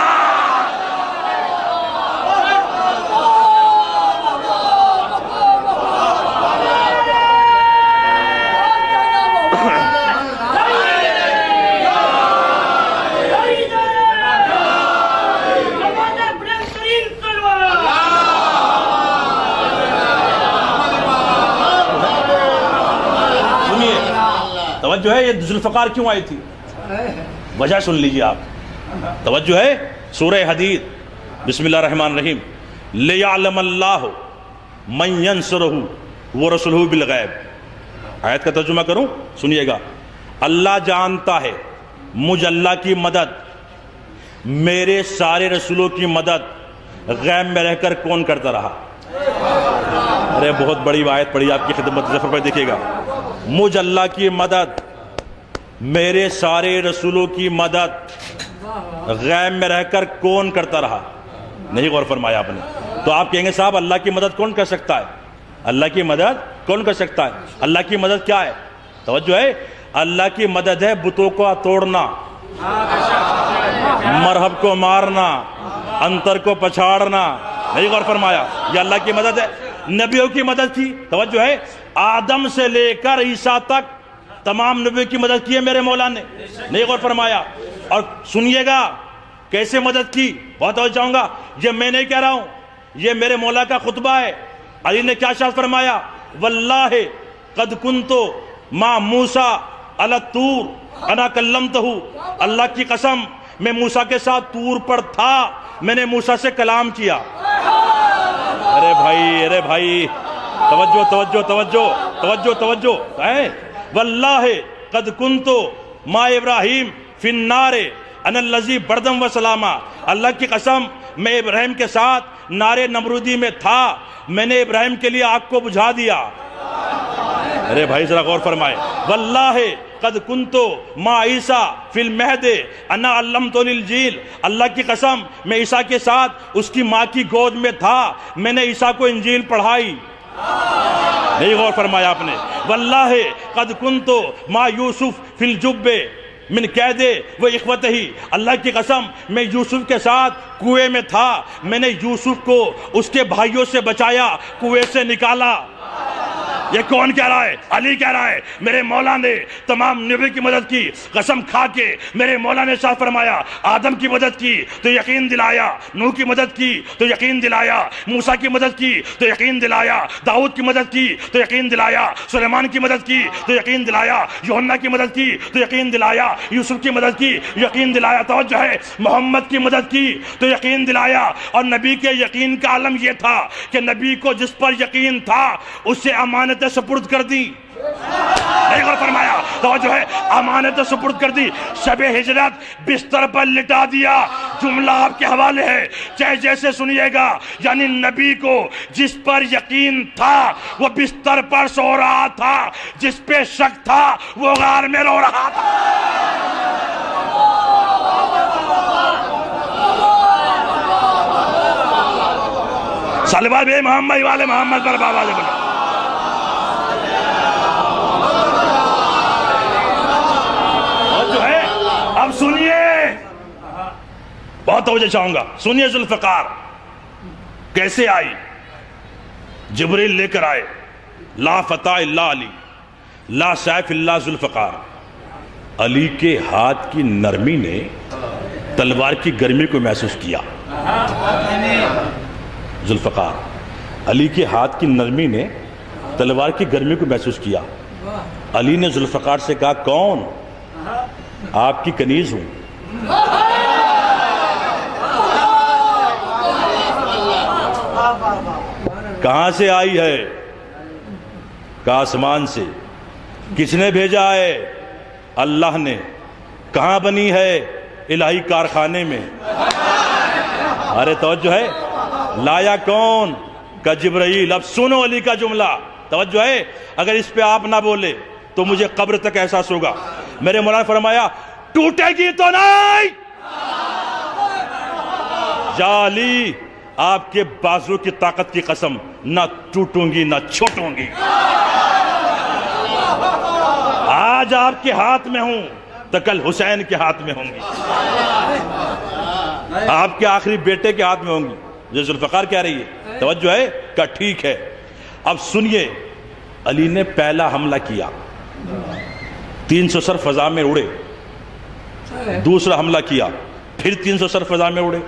توجہ ہے, یہ ذوالفقار کیوں آئی تھی؟ وجہ سن لیجیے آپ. توجہ ہے, سورہ حدید, بسم اللہ الرحمن الرحیم. لِيَعْلَمَ اللَّهُ مَن يَنْصُرُهُ وَرَسُولُهُ بِالْغَيْبِ. آیت کا ترجمہ کروں, سنیے گا. اللہ جانتا ہے مجھ اللہ کی مدد, میرے سارے رسولوں کی مدد غیب میں رہ کر کون کرتا رہا. ارے بہت بڑی آیت پڑھی آپ کی خدمت, ظفر پر دیکھیے گا. مجھ اللہ کی مدد, میرے سارے رسولوں کی مدد غیب میں رہ کر کون کرتا رہا. نہیں غور فرمایا آپ نے. تو آپ کہیں گے صاحب اللہ کی مدد کون کر سکتا ہے؟ اللہ کی مدد کون کر سکتا ہے؟ اللہ کی مدد کیا ہے؟ توجہ ہے, اللہ کی مدد ہے بتوں کو توڑنا, مرہب کو مارنا, انتر کو پچھاڑنا. نہیں غور فرمایا, یہ اللہ کی مدد ہے. نبیوں کی مدد کی, توجہ ہے, آدم سے لے کر عیسیٰ تک تمام نبیوں کی مدد کی ہے میرے مولا نے. نہیں غور فرمایا. اور سنیے گا کیسے مدد کی, بہت توجہ چاہوں گا. یہ میں نہیں کہہ رہا ہوں, یہ میرے مولا کا خطبہ ہے. علی نے کیا ارشاد فرمایا؟ واللہ قد کنتو ما موسیٰ علی الطور انا کلمتہ. اللہ کی قسم میں موسیٰ کے ساتھ طور پر تھا, میں نے موسیٰ سے کلام کیا. ارے بھائی توجہ توجہ توجہ توجہ توجہ. واللہ قد کنتو ما ابراہیم فی النار انا الذی بردم و سلاما. اللہ کی قسم میں ابراہیم کے ساتھ نار نمرودی میں تھا, میں نے ابراہیم کے لیے آگ کو بجھا دیا. ارے بھائی ذرا غور فرمائے. واللہ قد کنتو ما عیسیٰ فی المہد انا علمتو الانجیل. اللہ کی قسم میں عیسیٰ کے ساتھ اس کی ماں کی گود میں تھا, میں نے عیسیٰ کو انجیل پڑھائی. نہیں غور فرمایا آپ نے. واللہ قد کنتو ما یوسف فی الجب من قید و اخوتہ. اللہ کی قسم میں یوسف کے ساتھ کنویں میں تھا, میں نے یوسف کو اس کے بھائیوں سے بچایا, کنویں سے نکالا. یہ کون کہہ رہا ہے؟ علی کہہ رہا ہے. میرے مولا نے تمام نبی کی مدد کی, قسم کھا کے میرے مولا نے ارشاد فرمایا. آدم کی مدد کی تو یقین دلایا, نوح کی مدد کی تو یقین دلایا, موسیٰ کی مدد کی تو یقین دلایا, داؤد کی مدد کی تو یقین دلایا, سلیمان کی مدد کی تو یقین دلایا, یوحنا کی مدد کی تو یقین دلایا, یوسف کی مدد کی یقین دلایا. توجہ ہے, محمد کی مدد کی تو یقین دلایا. اور نبی کے یقین کا عالم یہ تھا کہ نبی کو جس پر یقین تھا اسے امانت سپرد کر دی. نہیں غور فرمایا. توجہ ہے, امانت سپرد کر دی. شب ہجرت بستر پر لٹا دیا. جملہ آپ کے حوالے ہے, چاہے جیسے سنیے گا. یعنی نبی کو جس پر یقین تھا وہ بستر پر سو رہا تھا, جس پہ شک تھا وہ غار میں رو رہا تھا. صلوات بے محمد والے محمد پر بابا جب. اب سنیے, بہت توجہ چاہوں گا, سنیے ذوالفقار کیسے آئی. جبریل لے کر آئے, لا فتح الا علی, لا سیف الا ذوالفقار. علی کے ہاتھ کی نرمی نے تلوار کی گرمی کو محسوس کیا. ذوالفقار, علی کے ہاتھ کی نرمی نے تلوار کی گرمی کو محسوس کیا. علی نے ذوالفقار سے کہا, کون؟ آپ کی کنیز ہوں. کہاں سے آئی ہے؟ کہا آسمان سے. کس نے بھیجا ہے؟ اللہ نے. کہاں بنی ہے؟ الہی کارخانے میں. ارے توجہ ہے, لایا کون؟ کا جبرائیل. اب سنو علی کا جملہ, توجہ ہے, اگر اس پہ آپ نہ بولے تو مجھے قبر تک احساس ہوگا. میرے مولا نے فرمایا, ٹوٹے گی تو نہیں. یا علی آپ کے بازو کی طاقت کی قسم نہ ٹوٹوں گی نہ چھوٹوں گی، آج آپ کے ہاتھ میں ہوں تو کل حسین کے ہاتھ میں ہوں گی، آپ کے آخری بیٹے کے ہاتھ میں ہوں گی۔ جو ذوالفقار کہہ رہی ہے، توجہ ہے؟ کہ ٹھیک ہے، اب سنیے، علی نے پہلا حملہ کیا، 300 سر فضا میں اڑے، دوسرا حملہ کیا، پھر 300 سر فضا میں اڑے،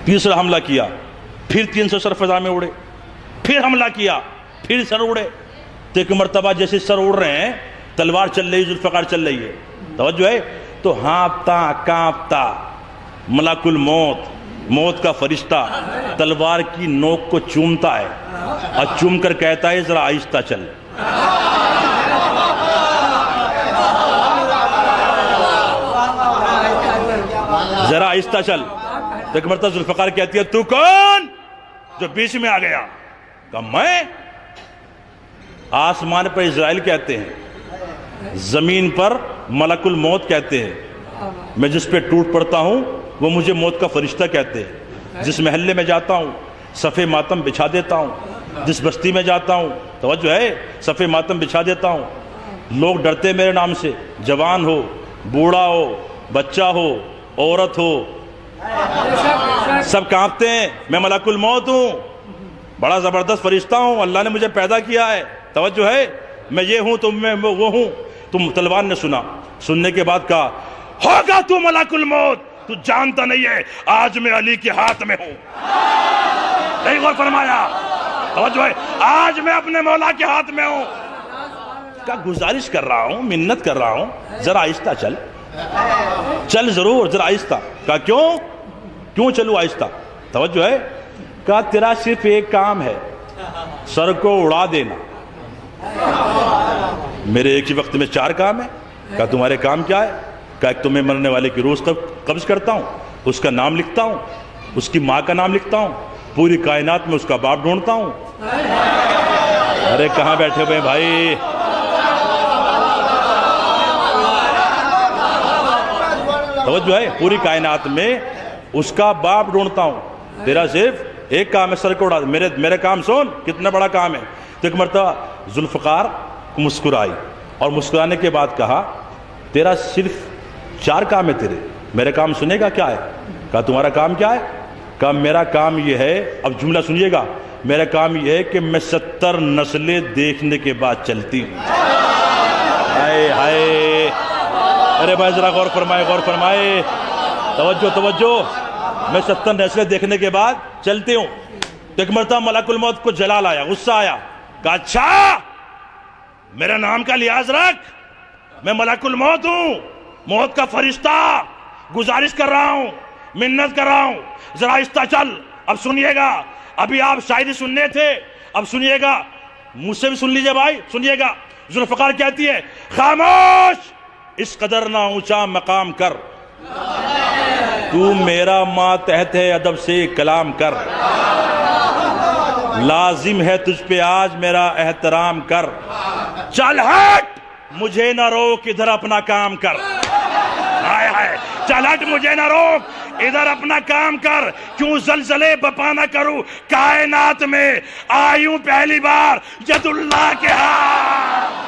تیسرا حملہ کیا، پھر 300 سر فضا میں اڑے، پھر حملہ کیا، پھر سر اڑے، تو ایک مرتبہ جیسے سر اڑ رہے ہیں، تلوار چل رہی ہے، ذوالفقار چل رہی ہے، توجہ ہے؟ تو ہانپتا کانپتا ملک الموت، موت کا فرشتہ تلوار کی نوک کو چومتا ہے اور چوم کر کہتا ہے ذرا آہستہ چل، ذرا آہستہ چل۔ تو ایک مرتبہ ذوالفقار کہتی ہے تو کون جو بیچ میں آ گیا؟ کہا میں؟ آسمان پر اسرائیل کہتے ہیں، زمین پر ملک الموت کہتے ہیں، میں جس پہ ٹوٹ پڑتا ہوں وہ مجھے موت کا فرشتہ کہتے ہیں، جس محلے میں جاتا ہوں صفِ ماتم بچھا دیتا ہوں، جس بستی میں جاتا ہوں، توجہ ہے، صفِ ماتم بچھا دیتا ہوں، لوگ ڈرتے میرے نام سے، جوان ہو، بوڑھا ہو، بچہ ہو، عورت ہو، سب کانپتے ہیں، میں ملک الموت ہوں، بڑا زبردست فرشتہ ہوں، اللہ نے مجھے پیدا کیا ہے، توجہ ہے، میں یہ ہوں، تم میں وہ ہوں۔ تم تلوار نے سنا، سننے کے بعد کہا ہوگا تو ملک الموت، تو جانتا نہیں ہے آج میں علی کے ہاتھ میں ہوں، نہیں غور فرمایا؟ توجہ ہے، آج میں اپنے مولا کے ہاتھ میں ہوں۔ کہا گزارش کر رہا ہوں، منت کر رہا ہوں، ذرا آہستہ چل، چل ضرور، ذرا آہستہ۔ کہا کیوں چلو آہستہ؟ توجہ ہے، کہا تیرا صرف ایک کام ہے، سر کو اڑا دینا، میرے ایک ہی وقت میں 4 کام ہیں۔ کہا تمہارے کام کیا ہے؟ کہا ایک تو میں مرنے والے کی روح قبض کرتا ہوں، اس کا نام لکھتا ہوں، اس کی ماں کا نام لکھتا ہوں، پوری کائنات میں اس کا باپ ڈھونڈتا ہوں۔ ارے کہاں بیٹھے ہوئے بھائی؟ توجہ ہے، پوری کائنات میں اس کا باپ ڈھونڈتا ہوں، تیرا صرف ایک کام ہے، سر کو اڑا دے۔ میرے کام سن، کتنا بڑا کام ہے۔ تو ایک مرتبہ ذوالفقار مسکرائی اور مسکرانے کے بعد کہا تیرا صرف 4 کام ہے تیرے، میرے کام سنے گا کیا ہے؟ کہا تمہارا کام کیا ہے؟ کہا میرا کام یہ ہے، اب جملہ سنیے گا، میرا کام یہ ہے کہ میں 70 نسلیں دیکھنے کے بعد چلتی ہوں۔ ہائے ہائے، ارے بھائی ذرا غور فرمائے، توجہ، میں 70 نسلیں دیکھنے کے بعد چلتی ہوں۔ تو ایک مرتبہ ملک الموت کو جلال آیا، غصہ آیا، کہا اچھا میرے نام کا لحاظ رکھ، میں ملک الموت ہوں، موت کا فرشتہ، گزارش کر رہا ہوں، منت کر رہا ہوں، ذرا آہستہ چل۔ اب سنیے گا، ابھی آپ شاعری سننے تھے، اب سنیے گا، مجھ سے بھی سن لیجئے بھائی، سنیے گا۔ ذوالفقار کہتی ہے خاموش، اس قدر نہ اونچا مقام کر، تو میرا ماتحت ہے ادب سے کلام کر، لازم ہے تجھ پہ آج میرا احترام کر، چل ہٹ مجھے نہ روک ادھر اپنا کام کر، ہائے ہائے، چل ہٹ مجھے نہ روک ادھر اپنا کام کر، کیوں زلزلے بپا نہ کروں کائنات میں، آئیوں پہلی بار ید اللہ کے ہاتھ۔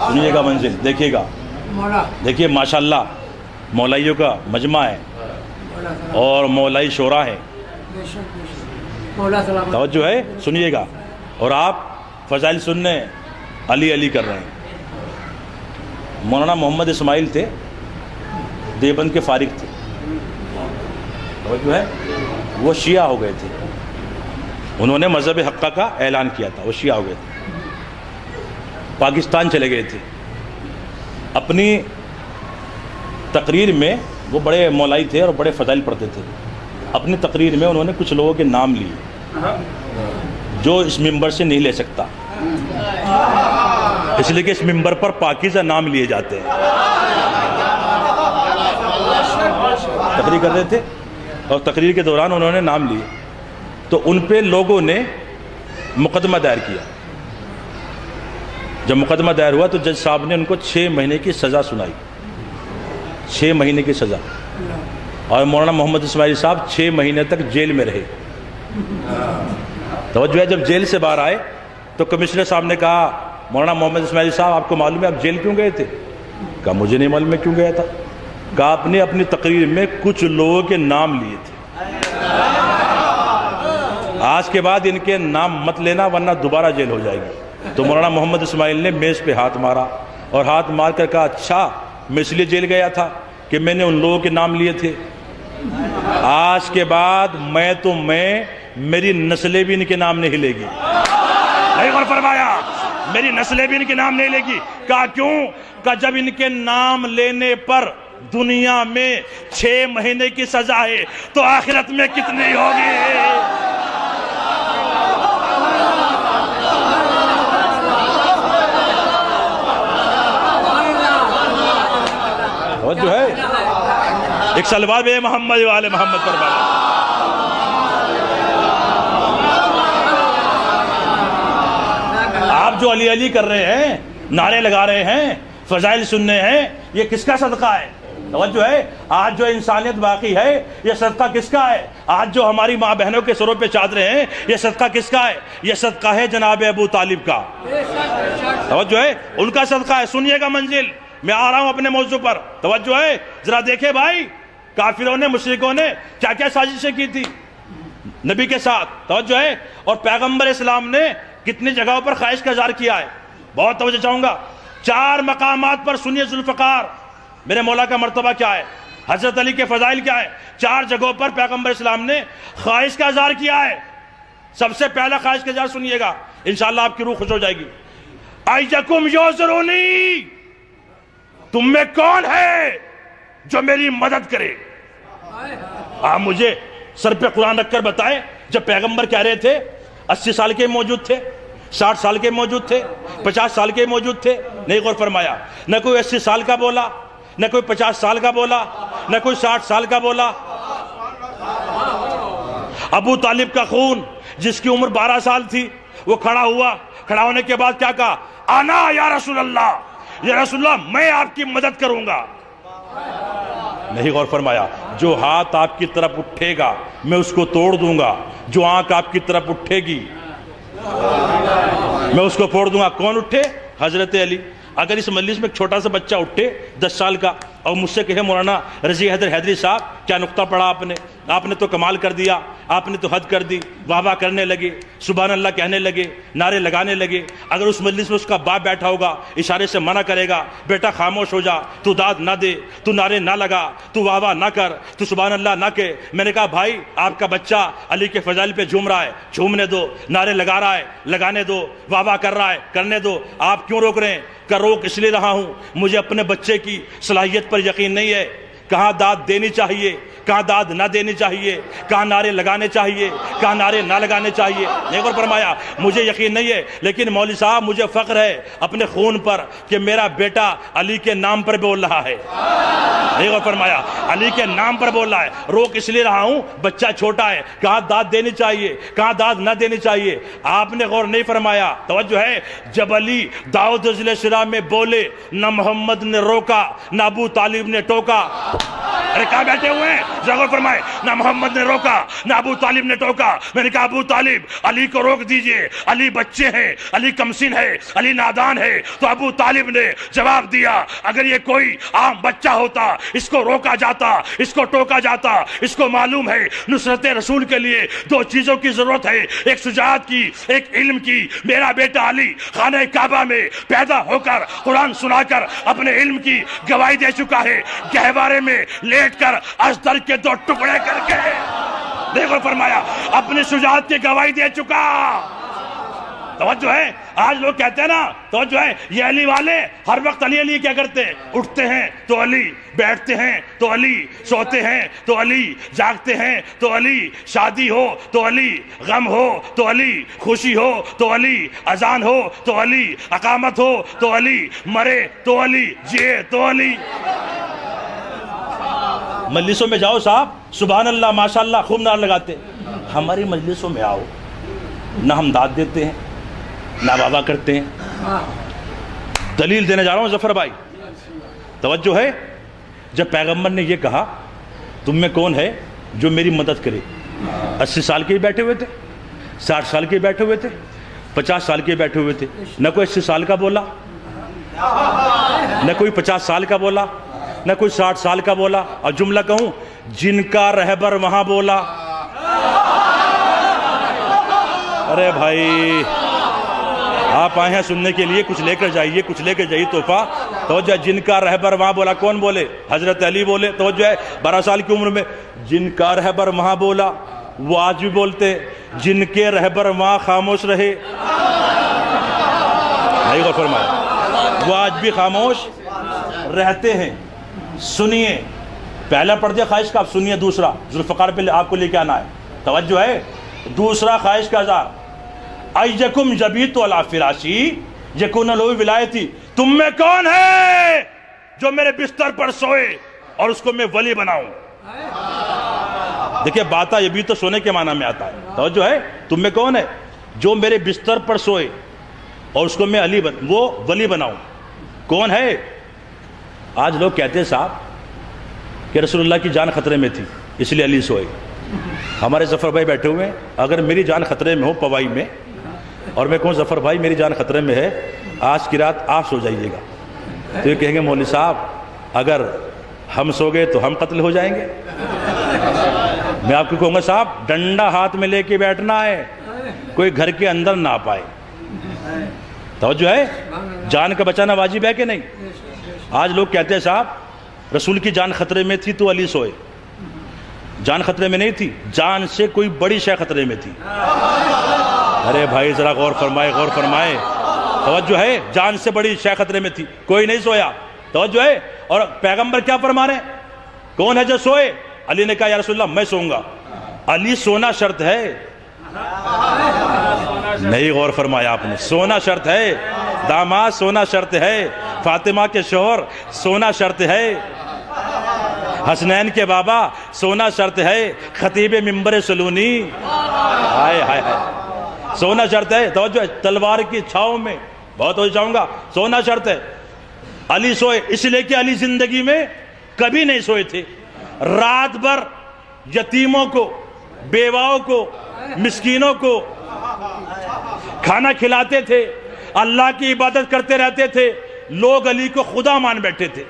سنیے گا منزل، دیکھیے گا، دیکھیے ماشاءاللہ مولائیوں کا مجمع ہے اور مولائی شورا ہے، توجہ ہے، سنیے گا، اور آپ فضائل سننے علی علی کر رہے ہیں۔ مولانا محمد اسماعیل تھے، دیوبند کے فارغ تھے، جو ہے وہ شیعہ ہو گئے تھے، انہوں نے مذہب حقہ کا اعلان کیا تھا، وہ شیعہ ہو گئے تھے، پاکستان چلے گئے تھے۔ اپنی تقریر میں وہ بڑے مولائی تھے اور بڑے فضائل پڑھتے تھے، اپنی تقریر میں انہوں نے کچھ لوگوں کے نام لیے جو اس ممبر سے نہیں لے سکتا، اس لیے کہ اس ممبر پر پاکیزہ نام لیے جاتے ہیں۔ تقریر کر رہے تھے اور تقریر کے دوران انہوں نے نام لیے، تو ان پہ لوگوں نے مقدمہ دائر کیا۔ جب مقدمہ دائر ہوا تو جج صاحب نے ان کو 6 مہینے کی سزا سنائی، 6 مہینے کی سزا، اور مولانا محمد اسماعیل صاحب 6 مہینے تک جیل میں رہے۔ توجہ ہے، جب جیل سے باہر آئے تو کمشنر صاحب نے کہا مولانا محمد اسماعیل صاحب آپ کو معلوم ہے آپ جیل کیوں گئے تھے؟ کہا مجھے نہیں معلوم میں کیوں گیا تھا۔ کہا آپ نے اپنی تقریر میں کچھ لوگوں کے نام لیے تھے، آج کے بعد ان کے نام مت لینا ورنہ دوبارہ جیل ہو جائے گی۔ تو مولانا محمد اسماعیل نے میز پہ ہاتھ مارا اور ہاتھ مار کر کہا اچھا میں اس لیے جیل گیا تھا کہ میں نے ان لوگوں کے نام لیے تھے، آج کے بعد میں میری نسلیں بھی ان کے نام نہیں لے گی۔ نہیں غور فرمایا، میری نسلیں بھی ان کے نام نہیں لے گی۔ کہا کیوں؟ کہا جب ان کے نام لینے پر دنیا میں 6 مہینے کی سزا ہے تو آخرت میں کتنی ہوگی؟ جو ہے ایک سلوات بے محمد والے محمد پر بڑھا۔ آپ جو علی علی کر رہے ہیں، نعرے لگا رہے ہیں، فضائل سننے ہیں، یہ کس کا صدقہ ہے؟ توجہ ہے، آج جو انسانیت باقی ہے یہ صدقہ کس کا ہے؟ آج جو ہماری ماں بہنوں کے سروں پہ چادریں ہیں یہ صدقہ کس کا ہے؟ یہ صدقہ ہے جناب ابو طالب کا۔ توجہ ہے، ان کا صدقہ ہے۔ سنیے گا منزل، میں آ رہا ہوں اپنے موضوع پر، توجہ ہے، ذرا دیکھیں بھائی کافروں نے، مشرکوں نے کیا کیا سازشیں کی تھی نبی کے ساتھ، توجہ ہے، اور پیغمبر اسلام نے کتنی جگہوں پر خواہش کا اظہار کیا ہے۔ بہت توجہ چاہوں گا، 4 مقامات پر سنیے ذوالفقار میرے مولا کا مرتبہ کیا ہے، حضرت علی کے فضائل کیا ہے۔ 4 جگہوں پر پیغمبر اسلام نے خواہش کا اظہار کیا ہے۔ سب سے پہلا خواہش کا اظہار سنیے گا، انشاءاللہ آپ کی روح خوش ہو جائے گی۔ ایکم یعذرونی، تم میں کون ہے جو میری مدد کرے؟ آپ مجھے سر پہ قرآن رکھ کر بتائیں، جب پیغمبر کہہ رہے تھے 80 سال کے موجود تھے، 60 سال کے موجود تھے، 50 سال کے موجود تھے، نہیں غور فرمایا، نہ کوئی 80 سال کا بولا، نہ کوئی 50 سال کا بولا، نہ کوئی 60 سال کا بولا۔ ابو طالب کا خون جس کی عمر 12 سال تھی وہ کھڑا ہوا، کھڑا ہونے کے بعد کیا کہا؟ انا یا رسول اللہ، یا رسول اللہ میں آپ کی مدد کروں گا۔ نہیں غور فرمایا، جو ہاتھ آپ کی طرف اٹھے گا میں اس کو توڑ دوں گا، جو آنکھ آپ کی طرف اٹھے گی میں اس کو پھوڑ دوں گا۔ کون اٹھے؟ حضرت علی۔ اگر اس مجلس میں ایک چھوٹا سا بچہ اٹھے 10 سال کا اور مجھ سے کہے مولانا رضی حیدر حیدری صاحب کیا نقطہ پڑھا آپ نے تو کمال کر دیا، آپ نے تو حد کر دی، واہ واہ کرنے لگے، سبحان اللہ کہنے لگے، نعرے لگانے لگے، اگر اس مجلس میں اس کا باپ بیٹھا ہوگا اشارے سے منع کرے گا، بیٹا خاموش ہو جا، تو داد نہ دے، تو نعرے نہ لگا، تو واہ واہ نہ کر، تو سبحان اللہ نہ کہ، میں نے کہا بھائی آپ کا بچہ علی کے فضائل پہ جھوم رہا ہے، جھومنے دو، نعرے لگا رہا ہے، لگانے دو، واہ واہ کر رہا ہے، کرنے دو، آپ کیوں روک رہے ہیں؟ کہ روک اس لیے رہا ہوں مجھے اپنے بچے کی صلاحیت پر یقین نہیں ہے، کہاں داد دینی چاہیے، کہاں داد نہ دینی چاہیے، کہاں نعرے لگانے چاہیے، کہاں نعرے نہ لگانے چاہیے، نہیں غور فرمایا، مجھے یقین نہیں ہے، لیکن مولوی صاحب مجھے فخر ہے اپنے خون پر کہ میرا بیٹا علی کے نام پر بول رہا ہے، نہیں غور فرمایا، علی کے نام پر بول رہا ہے، روک اس لیے رہا ہوں بچہ چھوٹا ہے، کہاں داد دینی چاہیے، کہاں داد نہ دینی چاہیے، آپ نے غور نہیں فرمایا۔ توجہ ہے، جب علی دعوت ذل شرا میں بولے نہ محمد نے روکا نہ ابو طالب نے ٹوکا۔ ارے کہاں بیٹھے ہوئے ہیں؟ غور فرمائے، نہ محمد نے روکا نہ ابو طالب نے ٹوکا۔ میں نے کہا ابو طالب علی کو روک دیجئے، علی بچے ہیں، علی کمسن ہے، علی نادان ہے۔ تو ابو طالب نے جواب دیا اگر یہ کوئی عام بچہ ہوتا اس کو روکا جاتا، اس کو ٹوکا جاتا۔ اس کو معلوم ہے نصرت رسول کے لیے دو چیزوں کی ضرورت ہے، ایک شجاعت کی، ایک علم کی۔ میرا بیٹا علی خانہ کعبہ میں پیدا ہو کر قرآن سنا کر اپنے علم کی گواہی دے چکا ہے، گہوارے میں لیٹ کر ازدر کے دو ٹکڑے کر کے دیکھو فرمایا اپنی شجاعت کی گواہی دے چکا۔ توجہ ہے، آج لوگ کہتے ہیں نا، توجہ ہے، یہ علی والے ہر وقت علی علی کیا کرتے ہیں؟ اٹھتے ہیں تو علی، بیٹھتے ہیں تو علی، سوتے ہیں تو علی، جاگتے ہیں تو علی، شادی ہو تو علی، غم ہو تو علی، خوشی ہو تو علی، اذان ہو تو علی، اقامت ہو تو علی، مرے تو علی، جیے تو علی۔ مجلسوں میں جاؤ صاحب، سبحان اللہ ماشاءاللہ خوب نعرہ لگاتے، ہماری مجلسوں میں آؤ، نہ ہم داد دیتے ہیں نہ بابا کرتے ہیں۔ دلیل دینے جا رہا ہوں ظفر بھائی، توجہ ہے۔ جب پیغمبر نے یہ کہا تم میں کون ہے جو میری مدد کرے، 80 سال کے ہی بیٹھے ہوئے تھے، 60 سال کے بیٹھے ہوئے تھے، 50 سال کے بیٹھے ہوئے تھے، نہ کوئی 80 سال کا بولا، نہ کوئی 50 سال کا بولا، نہ کوئی 60 سال کا بولا، اور جملہ کہوں جن کا رہبر وہاں بولا۔ ارے بھائی آپ آئے ہیں سننے کے لیے، کچھ لے کر جائیے، کچھ لے کر جائیے تحفہ۔ توجہ، جن کا رہبر وہاں بولا، کون بولے؟ حضرت علی بولے۔ توجہ ہے، 12 سال کی عمر میں جن کا رہبر وہاں بولا، وہ آج بھی بولتے، جن کے رہبر وہاں خاموش رہے۔ نہیں غور فرمایا، وہ آج بھی خاموش رہتے ہیں۔ سنیے، پہلا پڑھ دیا خواہش کا، اب سنیے دوسرا، ذوالفقار پہ آپ کو لے کے آنا ہے۔ توجہ ہے، دوسرا خواہش کا اظہار، ایکم جبیت علی فراشی یکون لہ ولایتی، تم میں کون ہے جو میرے بستر پر سوئے اور اس کو میں ولی بناؤں؟ دیکھیں باتا یہ بھی تو سونے کے معنی میں آتا ہے۔ توجہ ہے، تم میں کون ہے جو میرے بستر پر سوئے اور اس کو میں وہ ولی بناؤں؟ کون ہے؟ آج لوگ کہتے ہیں صاحب کہ رسول اللہ کی جان خطرے میں تھی اس لیے علی سوئے۔ ہمارے ظفر بھائی بیٹھے ہوئے ہیں، اگر میری جان خطرے میں ہو پوائی میں، اور میں کہوں ظفر بھائی میری جان خطرے میں ہے، آج کی رات آپ سو جائیے گا، تو یہ کہیں گے مولوی صاحب اگر ہم سو گئے تو ہم قتل ہو جائیں گے۔ میں آپ کو کہوں گا صاحب ڈنڈا ہاتھ میں لے کے بیٹھنا ہے، کوئی گھر کے اندر نہ آ پائے۔ توجہ ہے، جان کا بچانا واجب ہے کہ نہیں؟ آج لوگ کہتے ہیں صاحب رسول کی جان خطرے میں تھی تو علی سوئے۔ جان خطرے میں نہیں تھی، جان سے کوئی بڑی شے خطرے میں تھی۔ ارے بھائی ذرا غور فرمائے، غور فرمائے، توجہ ہے، جان سے بڑی شے خطرے میں تھی، کوئی نہیں سویا۔ توجہ ہے، اور پیغمبر کیا فرما رہے ہیں؟ کون ہے جو سوئے؟ علی نے کہا یا رسول اللہ میں سوؤں گا۔ علی سونا شرط ہے؟ نہیں غور فرمایا آپ نے، سونا شرط ہے، داماد سونا شرط ہے، فاطمہ کے شوہر سونا شرط ہے، حسنین کے بابا سونا شرط ہے، خطیب ممبر سلونی ہائے ہائے ہائے سونا شرط ہے۔ توجہ، تلوار کی چھاؤں میں بہت ہو جاؤں گا، سونا شرط ہے۔ علی سوئے اس لیے کہ علی زندگی میں کبھی نہیں سوئے تھے، رات بھر یتیموں کو، بیواؤں کو، مسکینوں کو کھانا کھلاتے تھے، اللہ کی عبادت کرتے رہتے تھے۔ لوگ علی کو خدا مان بیٹھے تھے،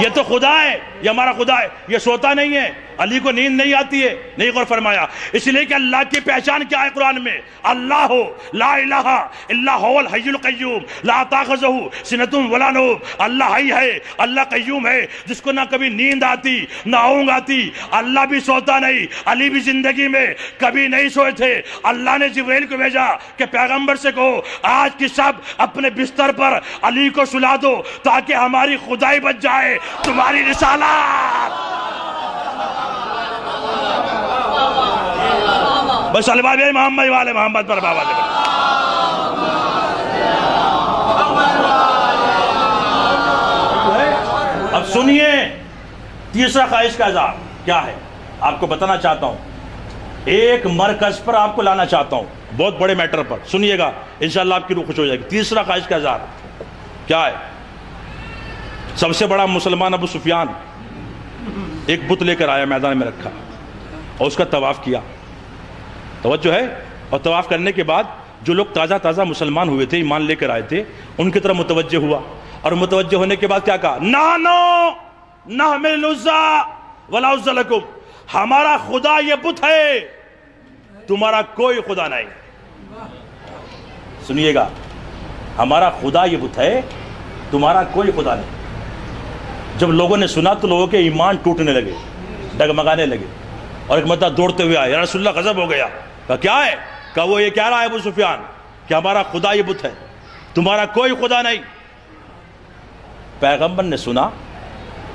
یہ تو خدا ہے، یہ ہمارا خدا ہے، یہ سوتا نہیں ہے، علی کو نیند نہیں آتی ہے۔ نہیں غور فرمایا، اس لیے کہ اللہ کی پہچان کیا ہے قرآن میں؟ اللہ ہو لا الہ الا هو الحی القیوم لا تاخذہ سنۃ ولا نوم۔ اللہ حی ہے، اللہ قیوم ہے، جس کو نہ کبھی نیند آتی نہ اونگ آتی۔ اللہ بھی سوتا نہیں، علی بھی زندگی میں کبھی نہیں سوئے تھے۔ اللہ نے جبرائیل کو بھیجا کہ پیغمبر سے کہو آج کی شب اپنے بستر پر علی کو سلا دو تاکہ ہماری خدائی بچ جائے، تمہاری رسالت۔ بس الباب محمد والے محمد پر بابا دے۔ اب سنیے تیسرا خواہش کا اظہار کیا ہے، آپ کو بتانا چاہتا ہوں، ایک مرکز پر آپ کو لانا چاہتا ہوں، بہت بڑے میٹر پر، سنیے گا انشاءاللہ آپ کی روح خوش ہو جائے گی۔ تیسرا خواہش کا اظہار کیا ہے؟ سب سے بڑا مسلمان ابو سفیان ایک بت لے کر آیا، میدان میں رکھا اور اس کا طواف کیا، توجہ ہے، اور طواف کرنے کے بعد جو لوگ تازہ تازہ مسلمان ہوئے تھے، ایمان لے کر آئے تھے، ان کی طرف متوجہ ہوا، اور متوجہ ہونے کے بعد کیا کہا؟ نانو نحمل العزا ولا عزا لکم، ہمارا خدا یہ بت ہے، تمہارا کوئی خدا نہیں۔ سنیے گا، ہمارا خدا یہ بت ہے، تمہارا کوئی خدا نہیں۔ جب لوگوں نے سنا تو لوگوں کے ایمان ٹوٹنے لگے، ڈگمگانے لگے، اور ایک مرتبہ دوڑتے ہوئے آئے، یا رسول اللہ غضب ہو گیا، کہا کیا ہے؟ کہا وہ یہ کہہ رہا ہے ابو سفیان کہ ہمارا خدا یہ بت ہے، تمہارا کوئی خدا نہیں۔ پیغمبر نے سنا،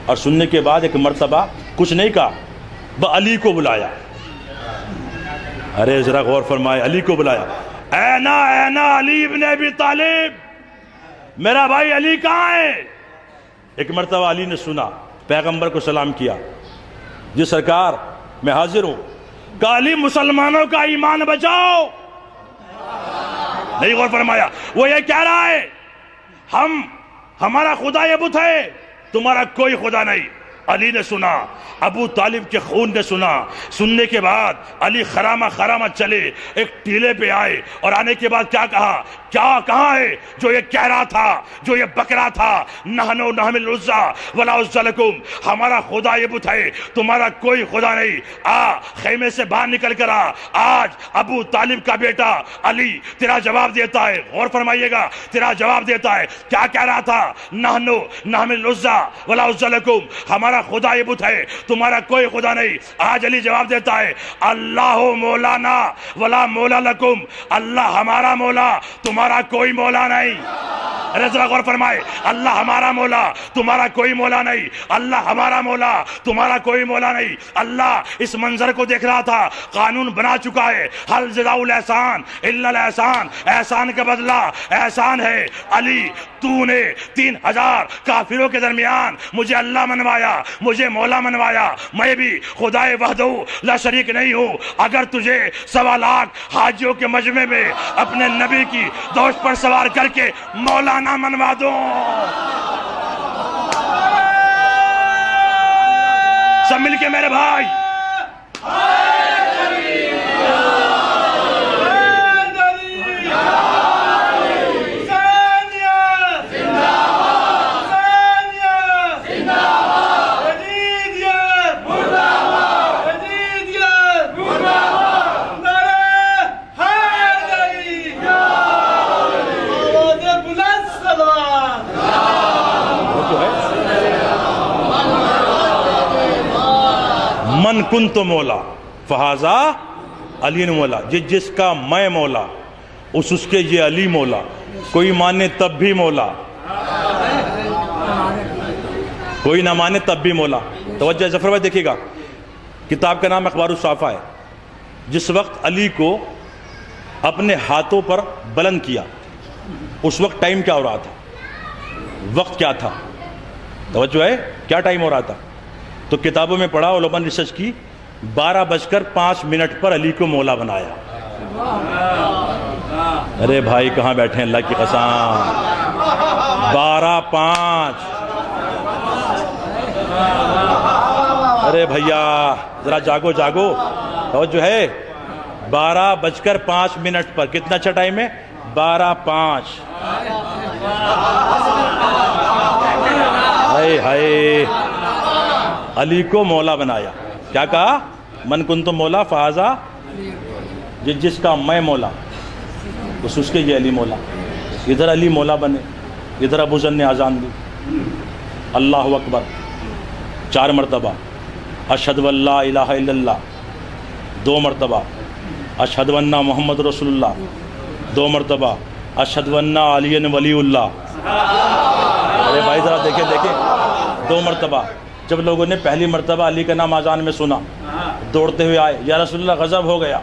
اور سننے کے بعد ایک مرتبہ کچھ نہیں کہا، علی کو بلایا۔ ارے ذرا غور فرمائے، علی کو بلایا، اینا علی ابن ابی طالب، میرا بھائی علی کہاں ہے؟ ایک مرتبہ علی نے سنا، پیغمبر کو سلام کیا، جی سرکار میں حاضر ہوں۔ کہ علی مسلمانوں کا ایمان بچاؤ، نہیں غور فرمایا، وہ یہ کہہ رہا ہے ہمارا خدا یہ بت ہے، تمہارا کوئی خدا نہیں۔ علی نے سنا، ابو طالب کے خون نے سنا، سننے کے بعد علی خرامہ چلے، ایک ٹیلے پہ آئے، اور آنے کے بعد کیا کہا؟ کیا کہاں ہے جو یہ کہہ رہا تھا، جو یہ بکرا تھا؟ نحنو نحمل العزا ولا عزا لکم، ہمارا خدا یہ بت ہے، تمہارا کوئی خدا نہیں۔ خیمے سے باہر نکل کر آج ابو طالب کا بیٹا علی تیرا جواب دیتا ہے، غور فرمائیے گا، تیرا جواب دیتا ہے۔ کیا کہہ رہا تھا؟ نحنو نحمل العزا ولا عزا لکم، ہمارا خدا یہ بت ہے، تمہارا کوئی خدا نہیں۔ آج علی جواب دیتا ہے، اللہ مولانا ولا مولا لکم، اللہ ہمارا مولا، تمہارا کوئی مولا نہیں۔ ذرا غور فرمائے، اللہ ہمارا مولا، تمہارا کوئی مولا نہیں، اللہ ہمارا مولا، تمہارا کوئی مولا نہیں۔ اللہ اس منظر کو دیکھ رہا تھا، قانون بنا چکا ہے، حل جزاء الاحسان الا الاحسان، احسان کا بدلہ احسان ہے۔ علی تو نے 3000 کافروں کے درمیان مجھے اللہ منوایا، مجھے مولا منوایا، میں بھی خدائے وحدہ لا شریک نہیں ہوں۔ اگر تجھے 1.25 لاکھ حاجیوں کے مجمع میں اپنے نبی کی دوش پر سوار کر کے مولانا منوا دوں، سب مل کے میرے بھائی من کنت مولا فہذا علی مولا، جس کا میں مولا اس کے یہ علی مولا، کوئی مانے تب بھی مولا، کوئی نہ مانے تب بھی مولا۔ توجہ ظفر بھائی دیکھیے گا، کتاب کا نام اخبار الصافہ ہے۔ جس وقت علی کو اپنے ہاتھوں پر بلند کیا، اس وقت ٹائم کیا ہو رہا تھا، وقت کیا تھا؟ توجہ ہے، کیا ٹائم ہو رہا تھا؟ تو کتابوں میں پڑھا، علماء نے ریسرچ کی، 12:05 پر علی کو مولا بنایا۔ ارے بھائی کہاں بیٹھے ہیں، اللہ کی قسم، 12:05۔ ارے بھیا ذرا جاگو جاگو، توجہ ہے، 12:05 پر، کتنا اچھا ٹائم ہے، 12:05۔ ہائے علی کو مولا بنایا، کیا کہا؟ من کنت مولا فہذا، جس کا میں مولا اس کے یہ علی مولا۔ ادھر علی مولا بنے، ادھر ابو ذر نے اذان دی، اللہ اکبر 4 مرتبہ، اشہد ان لا الہ الا اللہ 2 مرتبہ، اشہد ان محمد رسول اللہ 2 مرتبہ، اشہد ان علی ولی اللہ۔ ارے بھائی ذرا دیکھیں 2 مرتبہ۔ جب لوگوں نے پہلی مرتبہ علی کا نام اذان میں سنا، دوڑتے ہوئے آئے، یا رسول اللہ غضب ہو گیا۔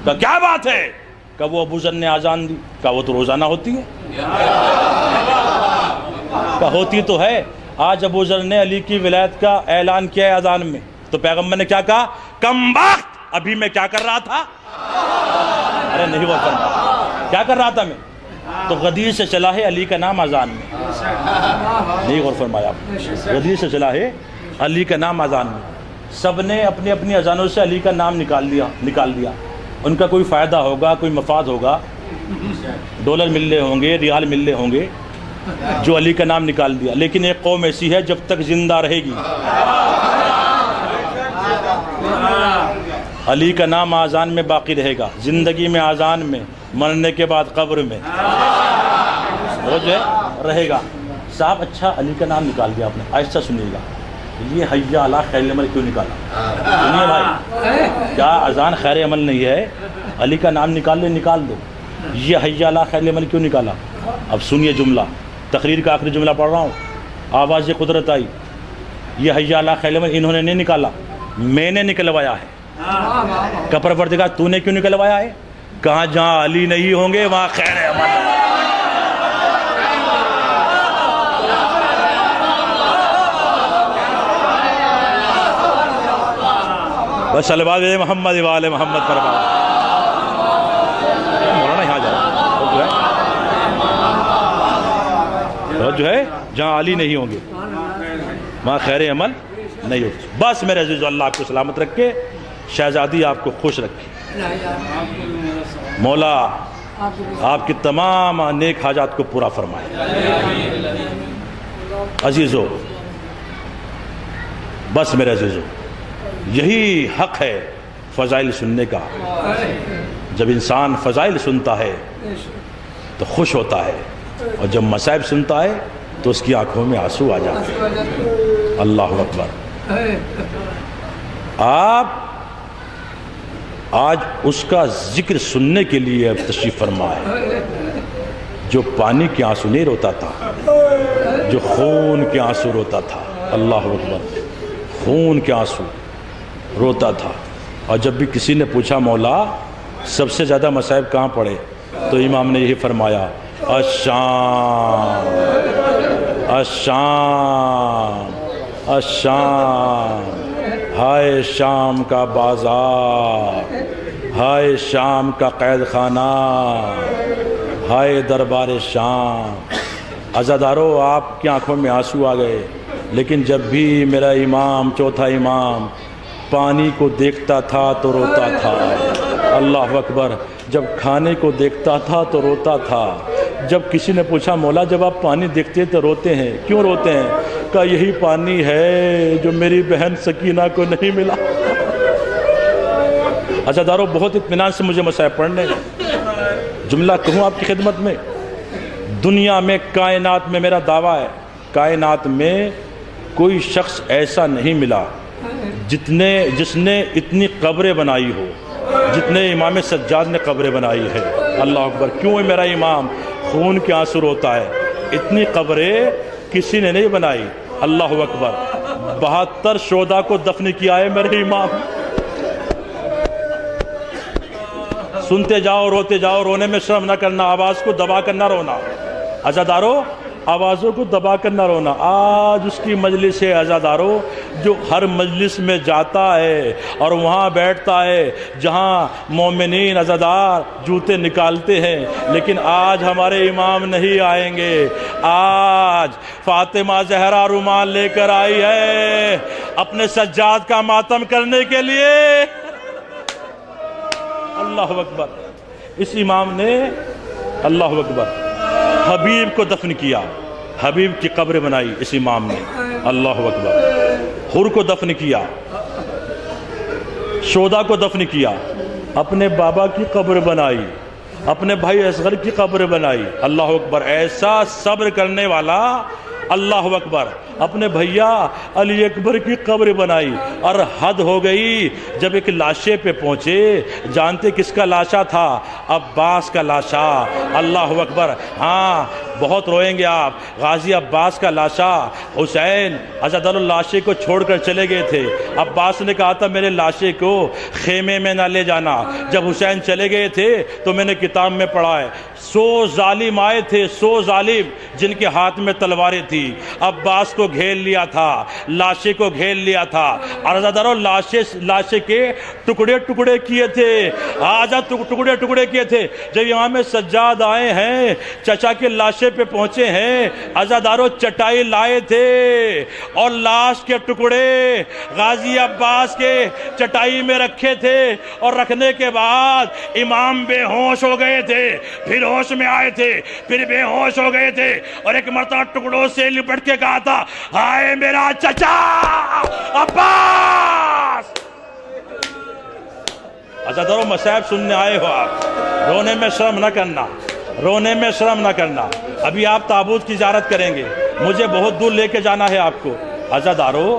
کہا کیا بات ہے؟ کہا وہ ابو ذر نے اذان دی۔ کہا وہ تو روزانہ ہوتی ہے۔ کہا ہوتی تو ہے، آج ابو ذر نے علی کی ولایت کا اعلان کیا ہے اذان میں، تو پیغمبر نے کیا کہا؟ کم وقت، ابھی میں کیا کر رہا تھا؟ ارے نہیں وہ کرنا، کیا کر رہا تھا میں؟ تو غدیر سے چلا ہے علی کا نام اذان میں، نہیں غور فرمایا، غدیر سے چلا ہے علی کا نام اذان میں۔ سب نے اپنی اپنی اذانوں سے علی کا نام نکال دیا. ان کا کوئی فائدہ ہوگا, کوئی مفاد ہوگا, ڈالر مل رہے ہوں گے, ریال مل رہے ہوں گے, جو علی کا نام نکال دیا. لیکن ایک قوم ایسی ہے جب تک زندہ رہے گی علی کا نام آذان میں باقی رہے گا, زندگی میں آذان میں, مرنے کے بعد قبر میں وہ جو ہے رہے گا. صاحب اچھا علی کا نام نکال دیا آپ نے, آہستہ سنیے گا, یہ حیا علی خیر عمل کیوں نکالا؟ سنیے بھائی, کیا اذان خیر عمل نہیں ہے؟ علی کا نام نکال دو. یہ حیا علی خیر عمل کیوں نکالا؟ اب سنیے جملہ, تقریر کا آخری جملہ پڑھ رہا ہوں, آواز قدرت آئی. یہ حیا علی خیر عمل انہوں نے نہیں نکالا, میں نے نکلوایا ہے. کہ پروردگار تو نے کیوں نکلوایا ہے؟ کہاں جہاں علی نہیں ہوں گے وہاں خیر عمل. بس صلوات محمد وآل محمد پر مولانا یہاں جاؤ, جو ہے جہاں علی نہیں ہوں گے وہاں خیر عمل نہیں ہوگی. بس میرے عزیز, اللہ آپ کو سلامت رکھے, شہزادی آپ کو خوش رکھے, مولا آپ کی تمام نیک حاجات کو پورا فرمائے. عزیزو, بس میرے عزیزو, یہی حق ہے فضائل سننے کا. جب انسان فضائل سنتا ہے تو خوش ہوتا ہے, اور جب مصائب سنتا ہے تو اس کی آنکھوں میں آنسو آ جاتے ہیں. اللہ اکبر. آپ آج اس کا ذکر سننے کے لیے اب تشریف فرما ہے جو پانی کے آنسو نہیں روتا تھا, جو خون کے آنسو روتا تھا. اللہ اکبر. خون کے آنسو روتا تھا. اور جب بھی کسی نے پوچھا مولا سب سے زیادہ مصائب کہاں پڑے, تو امام نے یہی فرمایا, الشام الشام الشام. ہائے شام کا بازار, ہائے شام کا قید خانہ, ہائے دربار شام. عزادارو, آپ کی آنکھوں میں آنسو آ گئے, لیکن جب بھی میرا امام, چوتھا امام, پانی کو دیکھتا تھا تو روتا تھا. اللہ اکبر. جب کھانے کو دیکھتا تھا تو روتا تھا. جب کسی نے پوچھا مولا جب آپ پانی دیکھتے تو روتے ہیں, کیوں روتے ہیں؟ کہا یہی پانی ہے جو میری بہن سکینہ کو نہیں ملا. عزادارو, بہت اطمینان سے مجھے مصائب پڑھنے. جملہ کہوں آپ کی خدمت میں, دنیا میں, کائنات میں, میرا دعویٰ ہے کائنات میں کوئی شخص ایسا نہیں ملا جس نے اتنی قبریں بنائی ہو جتنے امام سجاد نے قبریں بنائی ہے. اللہ اکبر. کیوں ہے میرا امام خون کے آنسو روتا ہے؟ اتنی قبریں کسی نے نہیں بنائی. اللہ اکبر. 72 شہداء کو دفن کیا ہے میرے امام. سنتے جاؤ, روتے جاؤ, رونے میں شرم نہ کرنا, آواز کو دبا کر نہ رونا. عزادارو, آوازوں کو دبا کر نہ رونا. آج اس کی مجلس ہے عزادارو جو ہر مجلس میں جاتا ہے اور وہاں بیٹھتا ہے جہاں مومنین عزادار جوتے نکالتے ہیں, لیکن آج ہمارے امام نہیں آئیں گے. آج فاطمہ زہرا رومال لے کر آئی ہے اپنے سجاد کا ماتم کرنے کے لیے. اللہ اکبر. اس امام نے اللہ اکبر حبیب کو دفن کیا, حبیب کی قبر بنائی اس امام نے. اللہ اکبر. حر کو دفن کیا, شہداء کو دفن کیا, اپنے بابا کی قبر بنائی, اپنے بھائی اصغر کی قبر بنائی. اللہ اکبر. ایسا صبر کرنے والا. اللہ اکبر. اپنے بھیا علی اکبر کی قبر بنائی. اور حد ہو گئی جب ایک لاشے پہ پہنچے, جانتے کس کا لاشا تھا؟ عباس کا لاشا. اللہ اکبر. ہاں بہت روئیں گے آپ. غازی عباس کا لاشا. حسین عزادار لاشے کو چھوڑ کر چلے گئے تھے. عباس نے کہا تھا میرے لاشے کو خیمے میں نہ لے جانا. جب حسین چلے گئے تھے تو میں نے کتاب میں پڑھا ہے 100 ظالم آئے تھے, 100 ظالم جن کے ہاتھ میں تلواریں تھی. عباس کو کو گھیر لیا تھا، لاشیں کو گھیر لیا تھا، اور عزاداروں لاشیں کے ٹکڑے ٹکڑے کیے تھے، ٹکڑے ٹکڑے کیے تھے۔ جب امام سجاد آئے ہیں، چچا کے لاشیں پہ پہنچے ہیں، عزاداروں چٹائی لائے تھے اور لاش کے ٹکڑے غازی عباس کے چٹائی میں رکھے تھے، اور رکھنے کے بعد امام بے ہوش ہو گئے تھے، پھر ہوش میں آئے تھے، پھر بے ہوش ہو گئے تھے، اور ایک مرتبہ ٹکڑوں سے لپٹ کے کہا تھا، ہائے میرا چچا عباس۔ عزاداروں مصائب سننے آئے ہو آپ، رونے میں شرم نہ کرنا، رونے میں شرم نہ کرنا۔ ابھی آپ تابوت کی زیارت کریں گے، مجھے بہت دور لے کے جانا ہے آپ کو۔ عزاداروں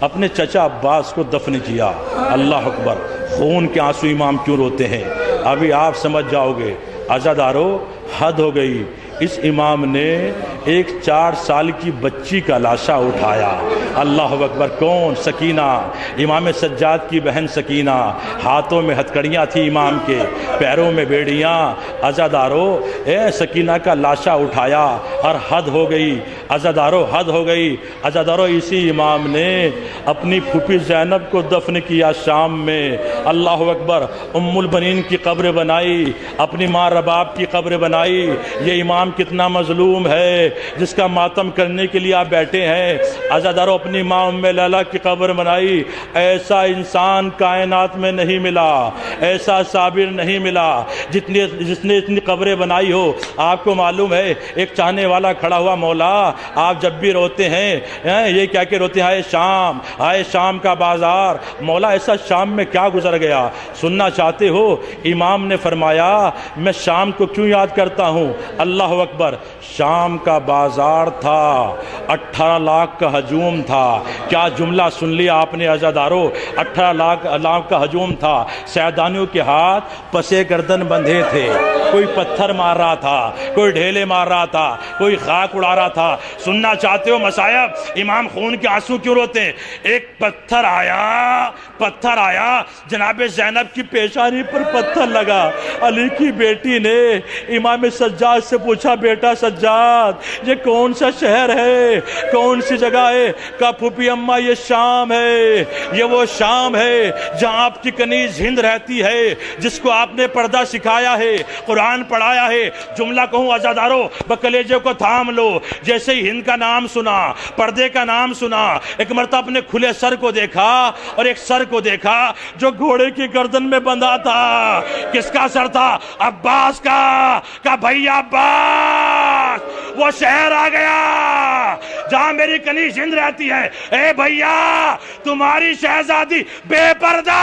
اپنے چچا عباس کو دفن کیا، اللہ اکبر، خون کے آنسو امام کیوں روتے ہیں ابھی آپ سمجھ جاؤ گے۔ عزاداروں حد ہو گئی، اس امام نے ایک 4 سال کی بچی کا لاشا اٹھایا، اللہ اکبر۔ کون؟ سکینہ، امام سجاد کی بہن سکینہ، ہاتھوں میں ہتھکڑیاں تھی امام کے، پیروں میں بیڑیاں۔ عزاداروں سکینہ کا لاشا اٹھایا اور حد ہو گئی، عزاداروں حد ہو گئی۔ عزاداروں اسی امام نے اپنی پھوپھی زینب کو دفن کیا شام میں، اللہ اکبر۔ ام البنین کی قبر بنائی، اپنی ماں رباب کی قبر بنائی۔ یہ امام کتنا مظلوم ہے جس کا ماتم کرنے کے لیے آپ بیٹھے ہیں۔ عزاداروں اپنی ماں ام لیلہ کی قبر بنائی۔ ایسا انسان کائنات میں نہیں ملا، ایسا صابر نہیں ملا جس نے اتنی قبریں بنائی ہو۔ آپ کو معلوم ہے ایک چاہنے والا کھڑا ہوا، مولا آپ جب بھی روتے ہیں یہ کیا کہ روتے ہیں، ہائے شام، ہائے شام کا بازار۔ مولا ایسا شام میں کیا گزر گیا، سننا چاہتے ہو؟ امام نے فرمایا میں شام کو کیوں یاد کرتا ہوں، اللہ اکبر۔ شام کا بازار تھا، 18 لاکھ کا ہجوم تھا۔ کیا جملہ سن لیا آپ نے عزاداروں، 18 لاکھ کا ہجوم تھا۔ سیدانیوں کے ہاتھ پسے گردن بندھے تھے، کوئی پتھر مار رہا تھا، کوئی ڈھیلے مار رہا تھا، کوئی خاک اڑا رہا تھا۔ سننا چاہتے ہو مصائب، امام خون کے آنسو کیوں روتے ہیں؟ ایک پتھر آیا جناب زینب کی پیشانی پر پتھر لگا۔ علی کی بیٹی نے امام سجاد سے پوچھا، بیٹا سجاد یہ کون سا شہر ہے، کون سی جگہ ہے؟ کہا پھوپھی اماں یہ شام ہے، یہ وہ شام ہے جہاں آپ کی کنیز ہند رہتی ہے، جس کو آپ نے پردہ سکھایا ہے، قرآن پڑھایا ہے۔ جملہ کہوں عزاداروں، بکلیجے کو تھام لو۔ جیسے ہی ہند کا نام سنا، پردے کا نام سنا، ایک مرتبہ اپنے کھلے سر کو دیکھا، اور ایک سر کو دیکھا جو گھوڑے کی گردن میں بندھا تھا۔ کس کا سر تھا؟ عباس کا۔ کہا بھیا عباس وہ شہر آ گیا جہاں میری کنیز ہند رہتی ہے، اے بھیا تمہاری شہزادی بے پردہ۔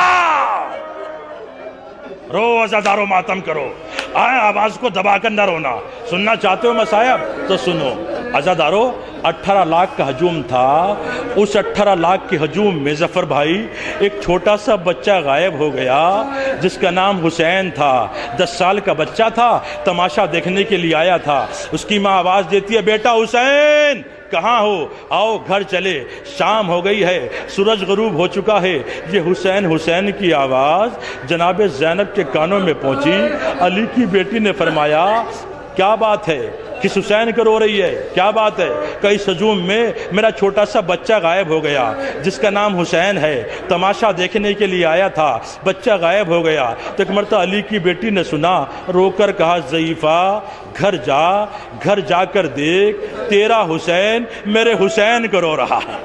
رو عزاداروں ماتم کرو، آواز کو دبا کر نہ رونا۔ سننا چاہتے ہو مصائب تو سنو۔ عزاداروں 18 لاکھ کا ہجوم تھا، اس 18 لاکھ کے ہجوم میں ظفر بھائی ایک چھوٹا سا بچہ غائب ہو گیا جس کا نام حسین تھا۔ 10 سال کا بچہ تھا، تماشا دیکھنے کے لیے آیا تھا۔ اس کی ماں آواز دیتی ہے، بیٹا حسین کہاں ہو، آؤ گھر چلے، شام ہو گئی ہے، سورج غروب ہو چکا ہے۔ یہ حسین کی آواز جناب زینب کے کانوں میں پہنچی۔ علی کی بیٹی نے فرمایا کیا بات ہے، کس حسین کو رو رہی ہے، کیا بات ہے؟ کہ اس ہجوم میں میرا چھوٹا سا بچہ غائب ہو گیا جس کا نام حسین ہے، تماشا دیکھنے کے لیے آیا تھا، بچہ غائب ہو گیا۔ تو ایک مرتبہ علی کی بیٹی نے سنا، رو کر کہا ضعیفہ گھر جا کر دیکھ، تیرا حسین میرے حسین کو رو رہا ہے۔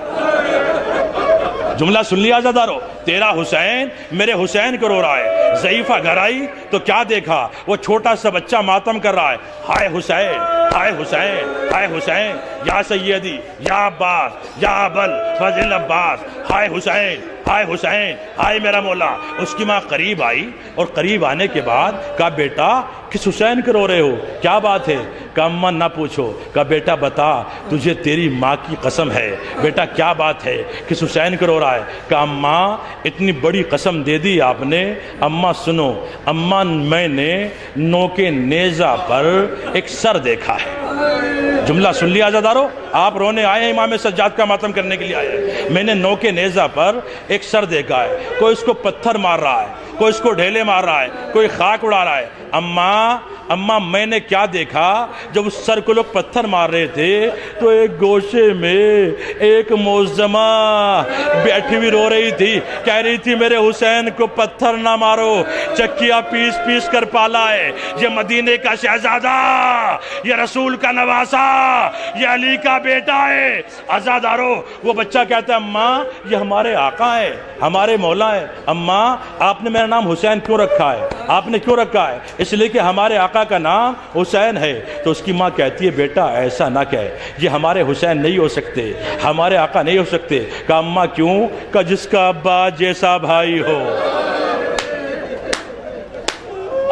جملہ سن لیا عزاداروں، تیرا حسین میرے حسین کو رو رہا ہے۔ ضعیفہ گھر آئی تو کیا دیکھا، وہ چھوٹا سا بچہ ماتم کر رہا ہے، ہائے حسین، ہائے حسین، ہائے حسین، یا سیدی یا عباس یا ابل فضل عباس، ہائے حسین، ہائے حسین، ہائے میرا مولا۔ اس کی ماں قریب آئی، اور قریب آنے کے بعد کہا بیٹا کس حسین کو رو رہے ہو، کیا بات ہے؟ کہا اماں نہ پوچھو۔ کہا بیٹا بتا، تجھے تیری ماں کی قسم ہے، بیٹا کیا بات ہے، کس حسین کو رو رہا ہے؟ کہا اماں اتنی بڑی قسم دے دی آپ نے۔ اماں سنو، اماں میں نے نوکے نیزہ پر ایک سر دیکھا ہے۔ جملہ سن لیا عزاداروں، آپ رونے آئے ہیں، امام سجاد کا ماتم کرنے کے لیے آئے ہیں۔ میں نے نوکے نیزہ پر ایک سر دیکھا ہے، کوئی اس کو پتھر مار رہا ہے، کوئی اس کو ڈھیلے مار رہا ہے، کوئی خاک اڑا رہا ہے۔ اماں اماں میں نے کیا دیکھا، جب اس سر کو لوگ پتھر مار رہے تھے تو ایک گوشے میں ایک معظمہ بیٹھی ہوئی رو رہی تھی، کہہ رہی تھی میرے حسین کو پتھر نہ مارو، چکیا پیس پیس کر پالا ہے، یہ مدینے کا شہزادہ، یہ رسول کا نواسا، یہ علی کا بیٹا ہے۔ عزادارو، وہ بچہ کہتا ہے اماں یہ ہمارے آقا ہے، ہمارے مولا ہے، اماں آپ نے میرا نام حسین کیوں رکھا ہے؟ آپ نے کیوں رکھا ہے؟ اس لیے کہ ہمارے آقا کا نام حسین ہے۔ تو اس کی ماں کہتی ہے بیٹا ایسا نہ کہے، یہ ہمارے حسین نہیں ہو سکتے، ہمارے آقا نہیں ہو سکتے۔ کہا اماں کیوں؟ کہ جس کا ابا جیسا بھائی ہو۔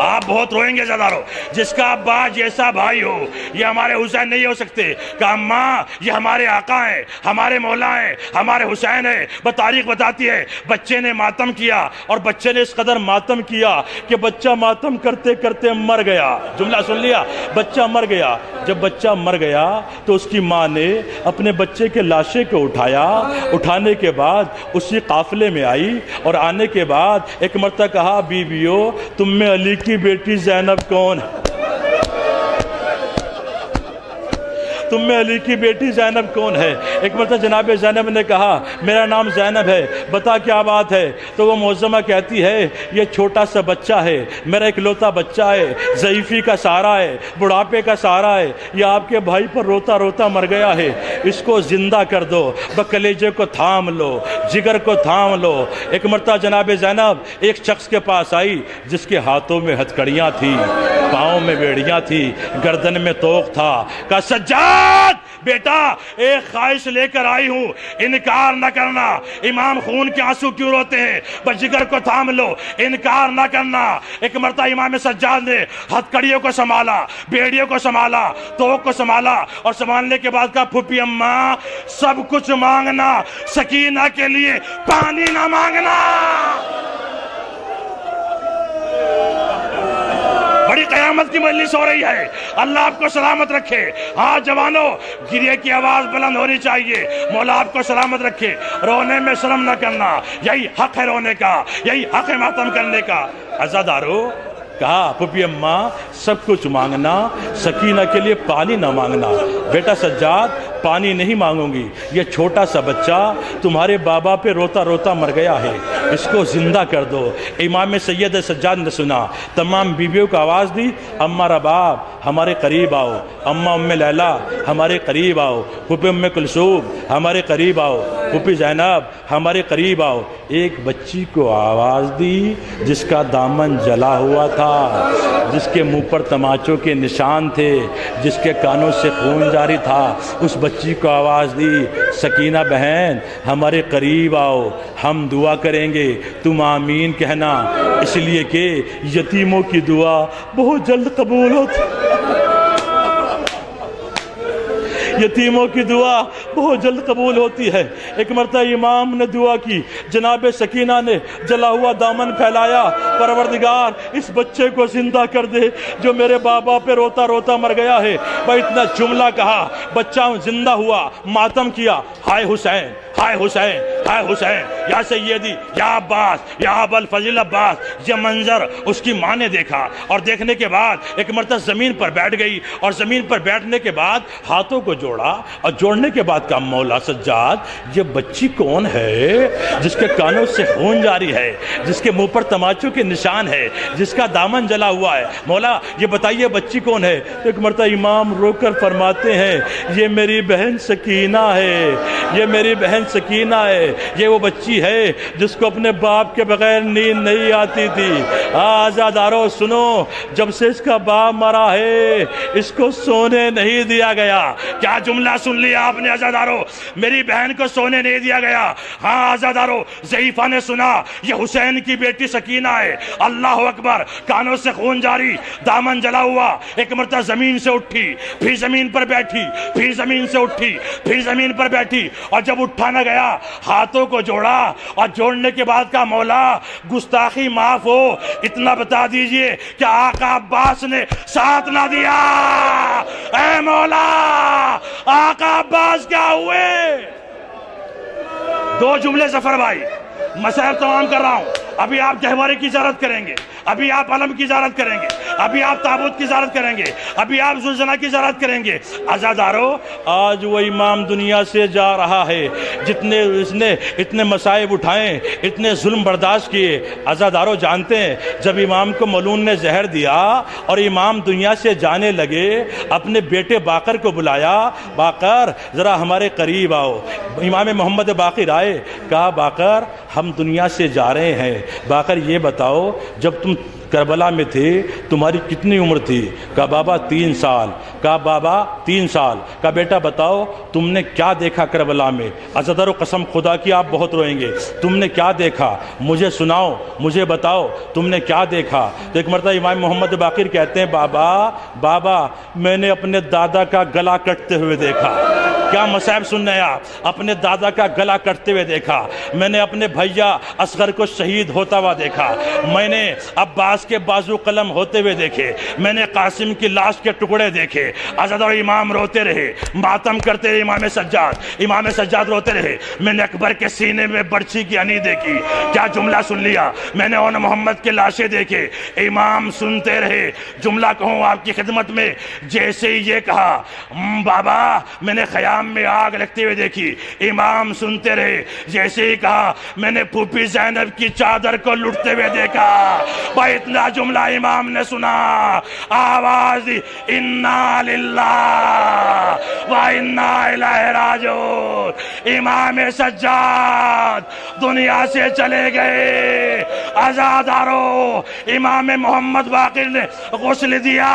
آپ بہت روئیں گے زدارو، جس کا ابا جیسا بھائی ہو، یہ ہمارے حسین نہیں ہو سکتے۔ کہا اماں یہ ہمارے آقا ہیں، ہمارے مولا ہیں، ہمارے حسین ہیں۔ تاریخ بتاتی ہے بچے نے ماتم کیا، اور بچے نے اس قدر ماتم کیا کہ بچہ ماتم کرتے کرتے مر گیا۔ جملہ سن لیا، بچہ مر گیا۔ جب بچہ مر گیا تو اس کی ماں نے اپنے بچے کے لاشے کو اٹھایا، اٹھانے کے بعد اسی قافلے میں آئی، اور آنے کے بعد ایک مرتبہ کہا بیویو تم میں علی کی بیٹی زینب کون ہے؟ تم میں علی کی بیٹی زینب کون ہے؟ ایک مرتبہ جناب زینب نے کہا میرا نام زینب ہے، بتا کیا بات ہے؟ تو وہ معظمہ کہتی ہے یہ چھوٹا سا بچہ ہے، میرا اکلوتا بچہ ہے، ضعیفی کا سہارا ہے، بڑھاپے کا سہارا ہے، یہ آپ کے بھائی پر روتا روتا مر گیا ہے، اس کو زندہ کر دو، کلیجے کو تھام لو، جگر کو تھام لو۔ ایک مرتبہ جناب زینب ایک شخص کے پاس آئی جس کے ہاتھوں میں ہتھکڑیاں تھی، پاؤں میں بیڑیاں تھی، گردن میں توق تھا۔ کہا سجاد بیٹا ایک خواہش لے کر آئی ہوں، انکار نہ کرنا۔ امام خون کے آنسو کیوں روتے ہیں؟ بس جگر کو تھام لو، انکار نہ کرنا۔ ایک مرتبہ امام سجاد نے ہتھکڑیوں کو سنبھالا، بیڑیوں کو سنبھالا، توق کو سنبھالا، اور سنبھالنے کے بعد کہا پھوپھی اماں سب کچھ مانگنا، سکینہ کے لیے پانی نہ مانگنا۔ بڑی قیامت کی مجلس ہو رہی ہے، اللہ آپ کو سلامت رکھے۔ ہاں جوانوں، گریے کی آواز بلند ہونی چاہیے، مولا آپ کو سلامت رکھے۔ رونے میں شرم نہ کرنا، یہی حق ہے رونے کا، یہی حق ہے ماتم کرنے کا۔ عزادارو، کہا پھوپھی اماں سب کچھ مانگنا، سکینہ کے لیے پانی نہ مانگنا۔ بیٹا سجاد پانی نہیں مانگوں گی، یہ چھوٹا سا بچہ تمہارے بابا پہ روتا روتا مر گیا ہے، اس کو زندہ کر دو۔ امام سید سجاد نے سنا، تمام بیویوں کو آواز دی اماں رباب ہمارے قریب آؤ، اماں ام لیلا ہمارے قریب آؤ، پھوپھی ام کلثوم ہمارے قریب آؤ، پھوپھی زینب ہمارے قریب آؤ۔ ایک بچی کو آواز دی جس کا دامن جلا ہوا تھا، جس کے منہ پر تماچوں کے نشان تھے، جس کے کانوں سے خون جاری تھا، اس بچی کو آواز دی سکینہ بہن ہمارے قریب آؤ، ہم دعا کریں گے، تم آمین کہنا، اس لیے کہ یتیموں کی دعا بہت جلد قبول ہوتی، یتیموں کی دعا بہت جلد قبول ہوتی ہے۔ ایک مرتبہ امام نے دعا کی، جناب سکینہ نے جلا ہوا دامن پھیلایا، پروردگار اس بچے کو زندہ کر دے جو میرے بابا پہ روتا روتا مر گیا ہے۔ بھائی اتنا جملہ کہا، بچہ زندہ ہوا، ماتم کیا، ہائے حسین ہائے حسین ہائے حسین، یا سیدی یا عباس یا ابا الفضل عباس۔ یہ منظر اس کی ماں نے دیکھا، اور دیکھنے کے بعد ایک مرتبہ زمین پر بیٹھ گئی، اور زمین پر بیٹھنے کے بعد ہاتھوں کو جوڑا، اور جوڑنے کے بعد کہا مولا سجاد یہ بچی کون ہے جس کے کانوں سے خون جاری ہے، جس کے منہ پر تماچوں کے نشان ہے، جس کا دامن جلا ہوا ہے، مولا یہ بتائیے بچی کون ہے؟ تو ایک مرتبہ امام رو کر فرماتے ہیں یہ میری بہن سکینہ ہے، یہ میری بہن سکینہ ہے، یہ وہ بچی ہے جس کو اپنے باپ کے بغیر نیند نہیں آتی تھی۔ آزادارو سنو، جب سے اس کا باپ مرا ہے اس کو سونے نہیں دیا گیا۔ کیا جملہ سن لیا آپ نے عزادارو؟ میری بہن کو سونے نہیں دیا گیا۔ ہاں عزادارو، ضعیفہ نے سنا یہ حسین کی بیٹی سکینہ ہے، اللہ اکبر، کانوں سے خون جاری، دامن جلا ہوا، ایک مرتبہ زمین سے اٹھی، پھر زمین پر بیٹھی، پھر زمین سے اٹھی، پھر زمین پر بیٹھی، اور جب اٹھا نہ گیا ہاتھوں کو جوڑا، اور جوڑنے کے بعد کہا مولا گستاخی معاف ہو، اتنا بتا دیجئے کہ آقا عباس نے ساتھ نہ دیا۔ اے مولا آقا عباس کیا ہوئے؟ دو جملے ظفر بھائی، مسائل تمام کر رہا ہوں، ابھی آپ گہوارے کی زیارت کریں گے، ابھی آپ علم کی زیارت کریں گے، ابھی آپ تابوت کی زیارت کریں گے، ابھی آپ زلزلہ کی زیارت کریں گے۔ عزادارو، آج وہ امام دنیا سے جا رہا ہے جتنے اس نے اتنے مصائب اٹھائے، اتنے ظلم برداشت کیے۔ عزادارو جانتے ہیں جب امام کو ملعون نے زہر دیا اور امام دنیا سے جانے لگے، اپنے بیٹے باقر کو بلایا، باقر ذرا ہمارے قریب آؤ۔ امام محمد باقر آئے، کہا باقر ہم دنیا سے جا رہے ہیں، باقر یہ بتاؤ جب تم کربلا میں تھے تمہاری کتنی عمر تھی؟ کہا بابا 3 سال۔ کہا بابا 3 سال، کہا بیٹا بتاؤ تم نے کیا دیکھا کربلا میں؟ عزادارو قسم خدا کی آپ بہت روئیں گے، تم نے کیا دیکھا مجھے سناؤ، مجھے بتاؤ تم نے کیا دیکھا؟ تو ایک مرتبہ امام محمد باقر کہتے ہیں بابا میں نے اپنے دادا کا گلا کٹتے ہوئے دیکھا۔ کیا مصائب سن رہے ہیں آپ؟ اپنے دادا کا گلا کٹتے ہوئے دیکھا، میں نے اپنے بھیا اصغر کو شہید ہوتا ہوا دیکھا، میں نے عباس کے بازو قلم ہوتے ہوئے دیکھے، میں نے قاسم کی لاش کے ٹکڑے دیکھے۔ عزادارو امام روتے رہے، ماتم کرتے رہے۔ امام سجاد روتے رہے، میں نے اکبر کے سینے میں برچھی کی ہنی دیکھی۔ کیا جملہ سن لیا؟ میں نے اون محمد کے لاشیں دیکھے۔ امام سنتے رہے۔ جملہ کہوں آپ کی خدمت میں، جیسے ہی یہ کہا بابا میں نے خیام میں آگ لگتے ہوئے دیکھی، امام سنتے رہے۔ جیسے ہی کہا میں نے پھوپھی زینب کی چادر کو لٹتے ہوئے دیکھا۔ بھائی اتنا جملہ امام نے سنا، آواز دی انا للہ و انا الیہ راجعون۔ امام سجاد دنیا سے چلے گئے۔ عزادارو امام محمد باقر نے غسل دیا،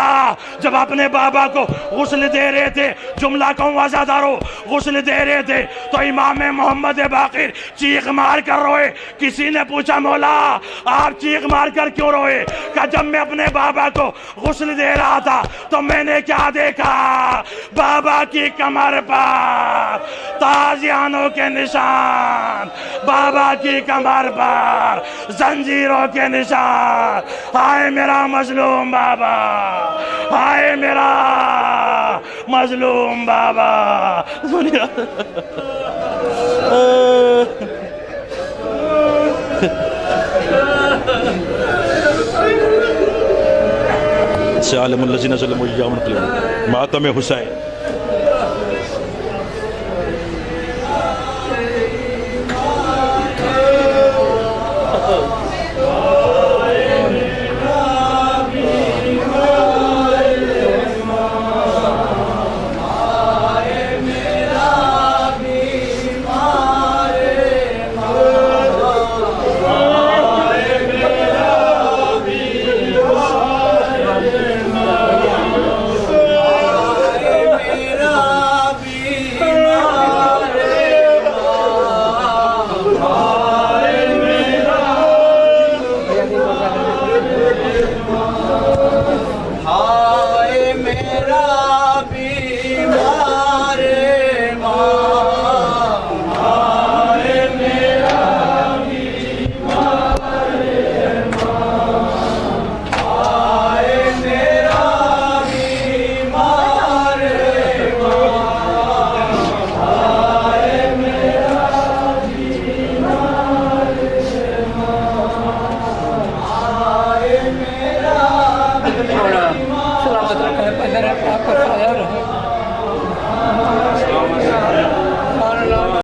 جب اپنے بابا کو غسل دے رہے تھے، جملہ کہوں عزادارو غسل دے رہے تھے تو امام محمد باقر چیخ مار کر روئے۔ کسی نے پوچھا مولا آپ چیخ مار کر کیوں روئے؟ کہ جب میں اپنے بابا کو غسل دے رہا تھا تو میں نے کیا دیکھا؟ بابا کی کمر پر تازیانوں کے نشان، بابا کی کمر پر زنجیروں کے نشان۔ ہائے میرا مظلوم بابا، ہائے میرا مظلوم بابا۔ سے عالم الذین ظلموا ماتم حسین۔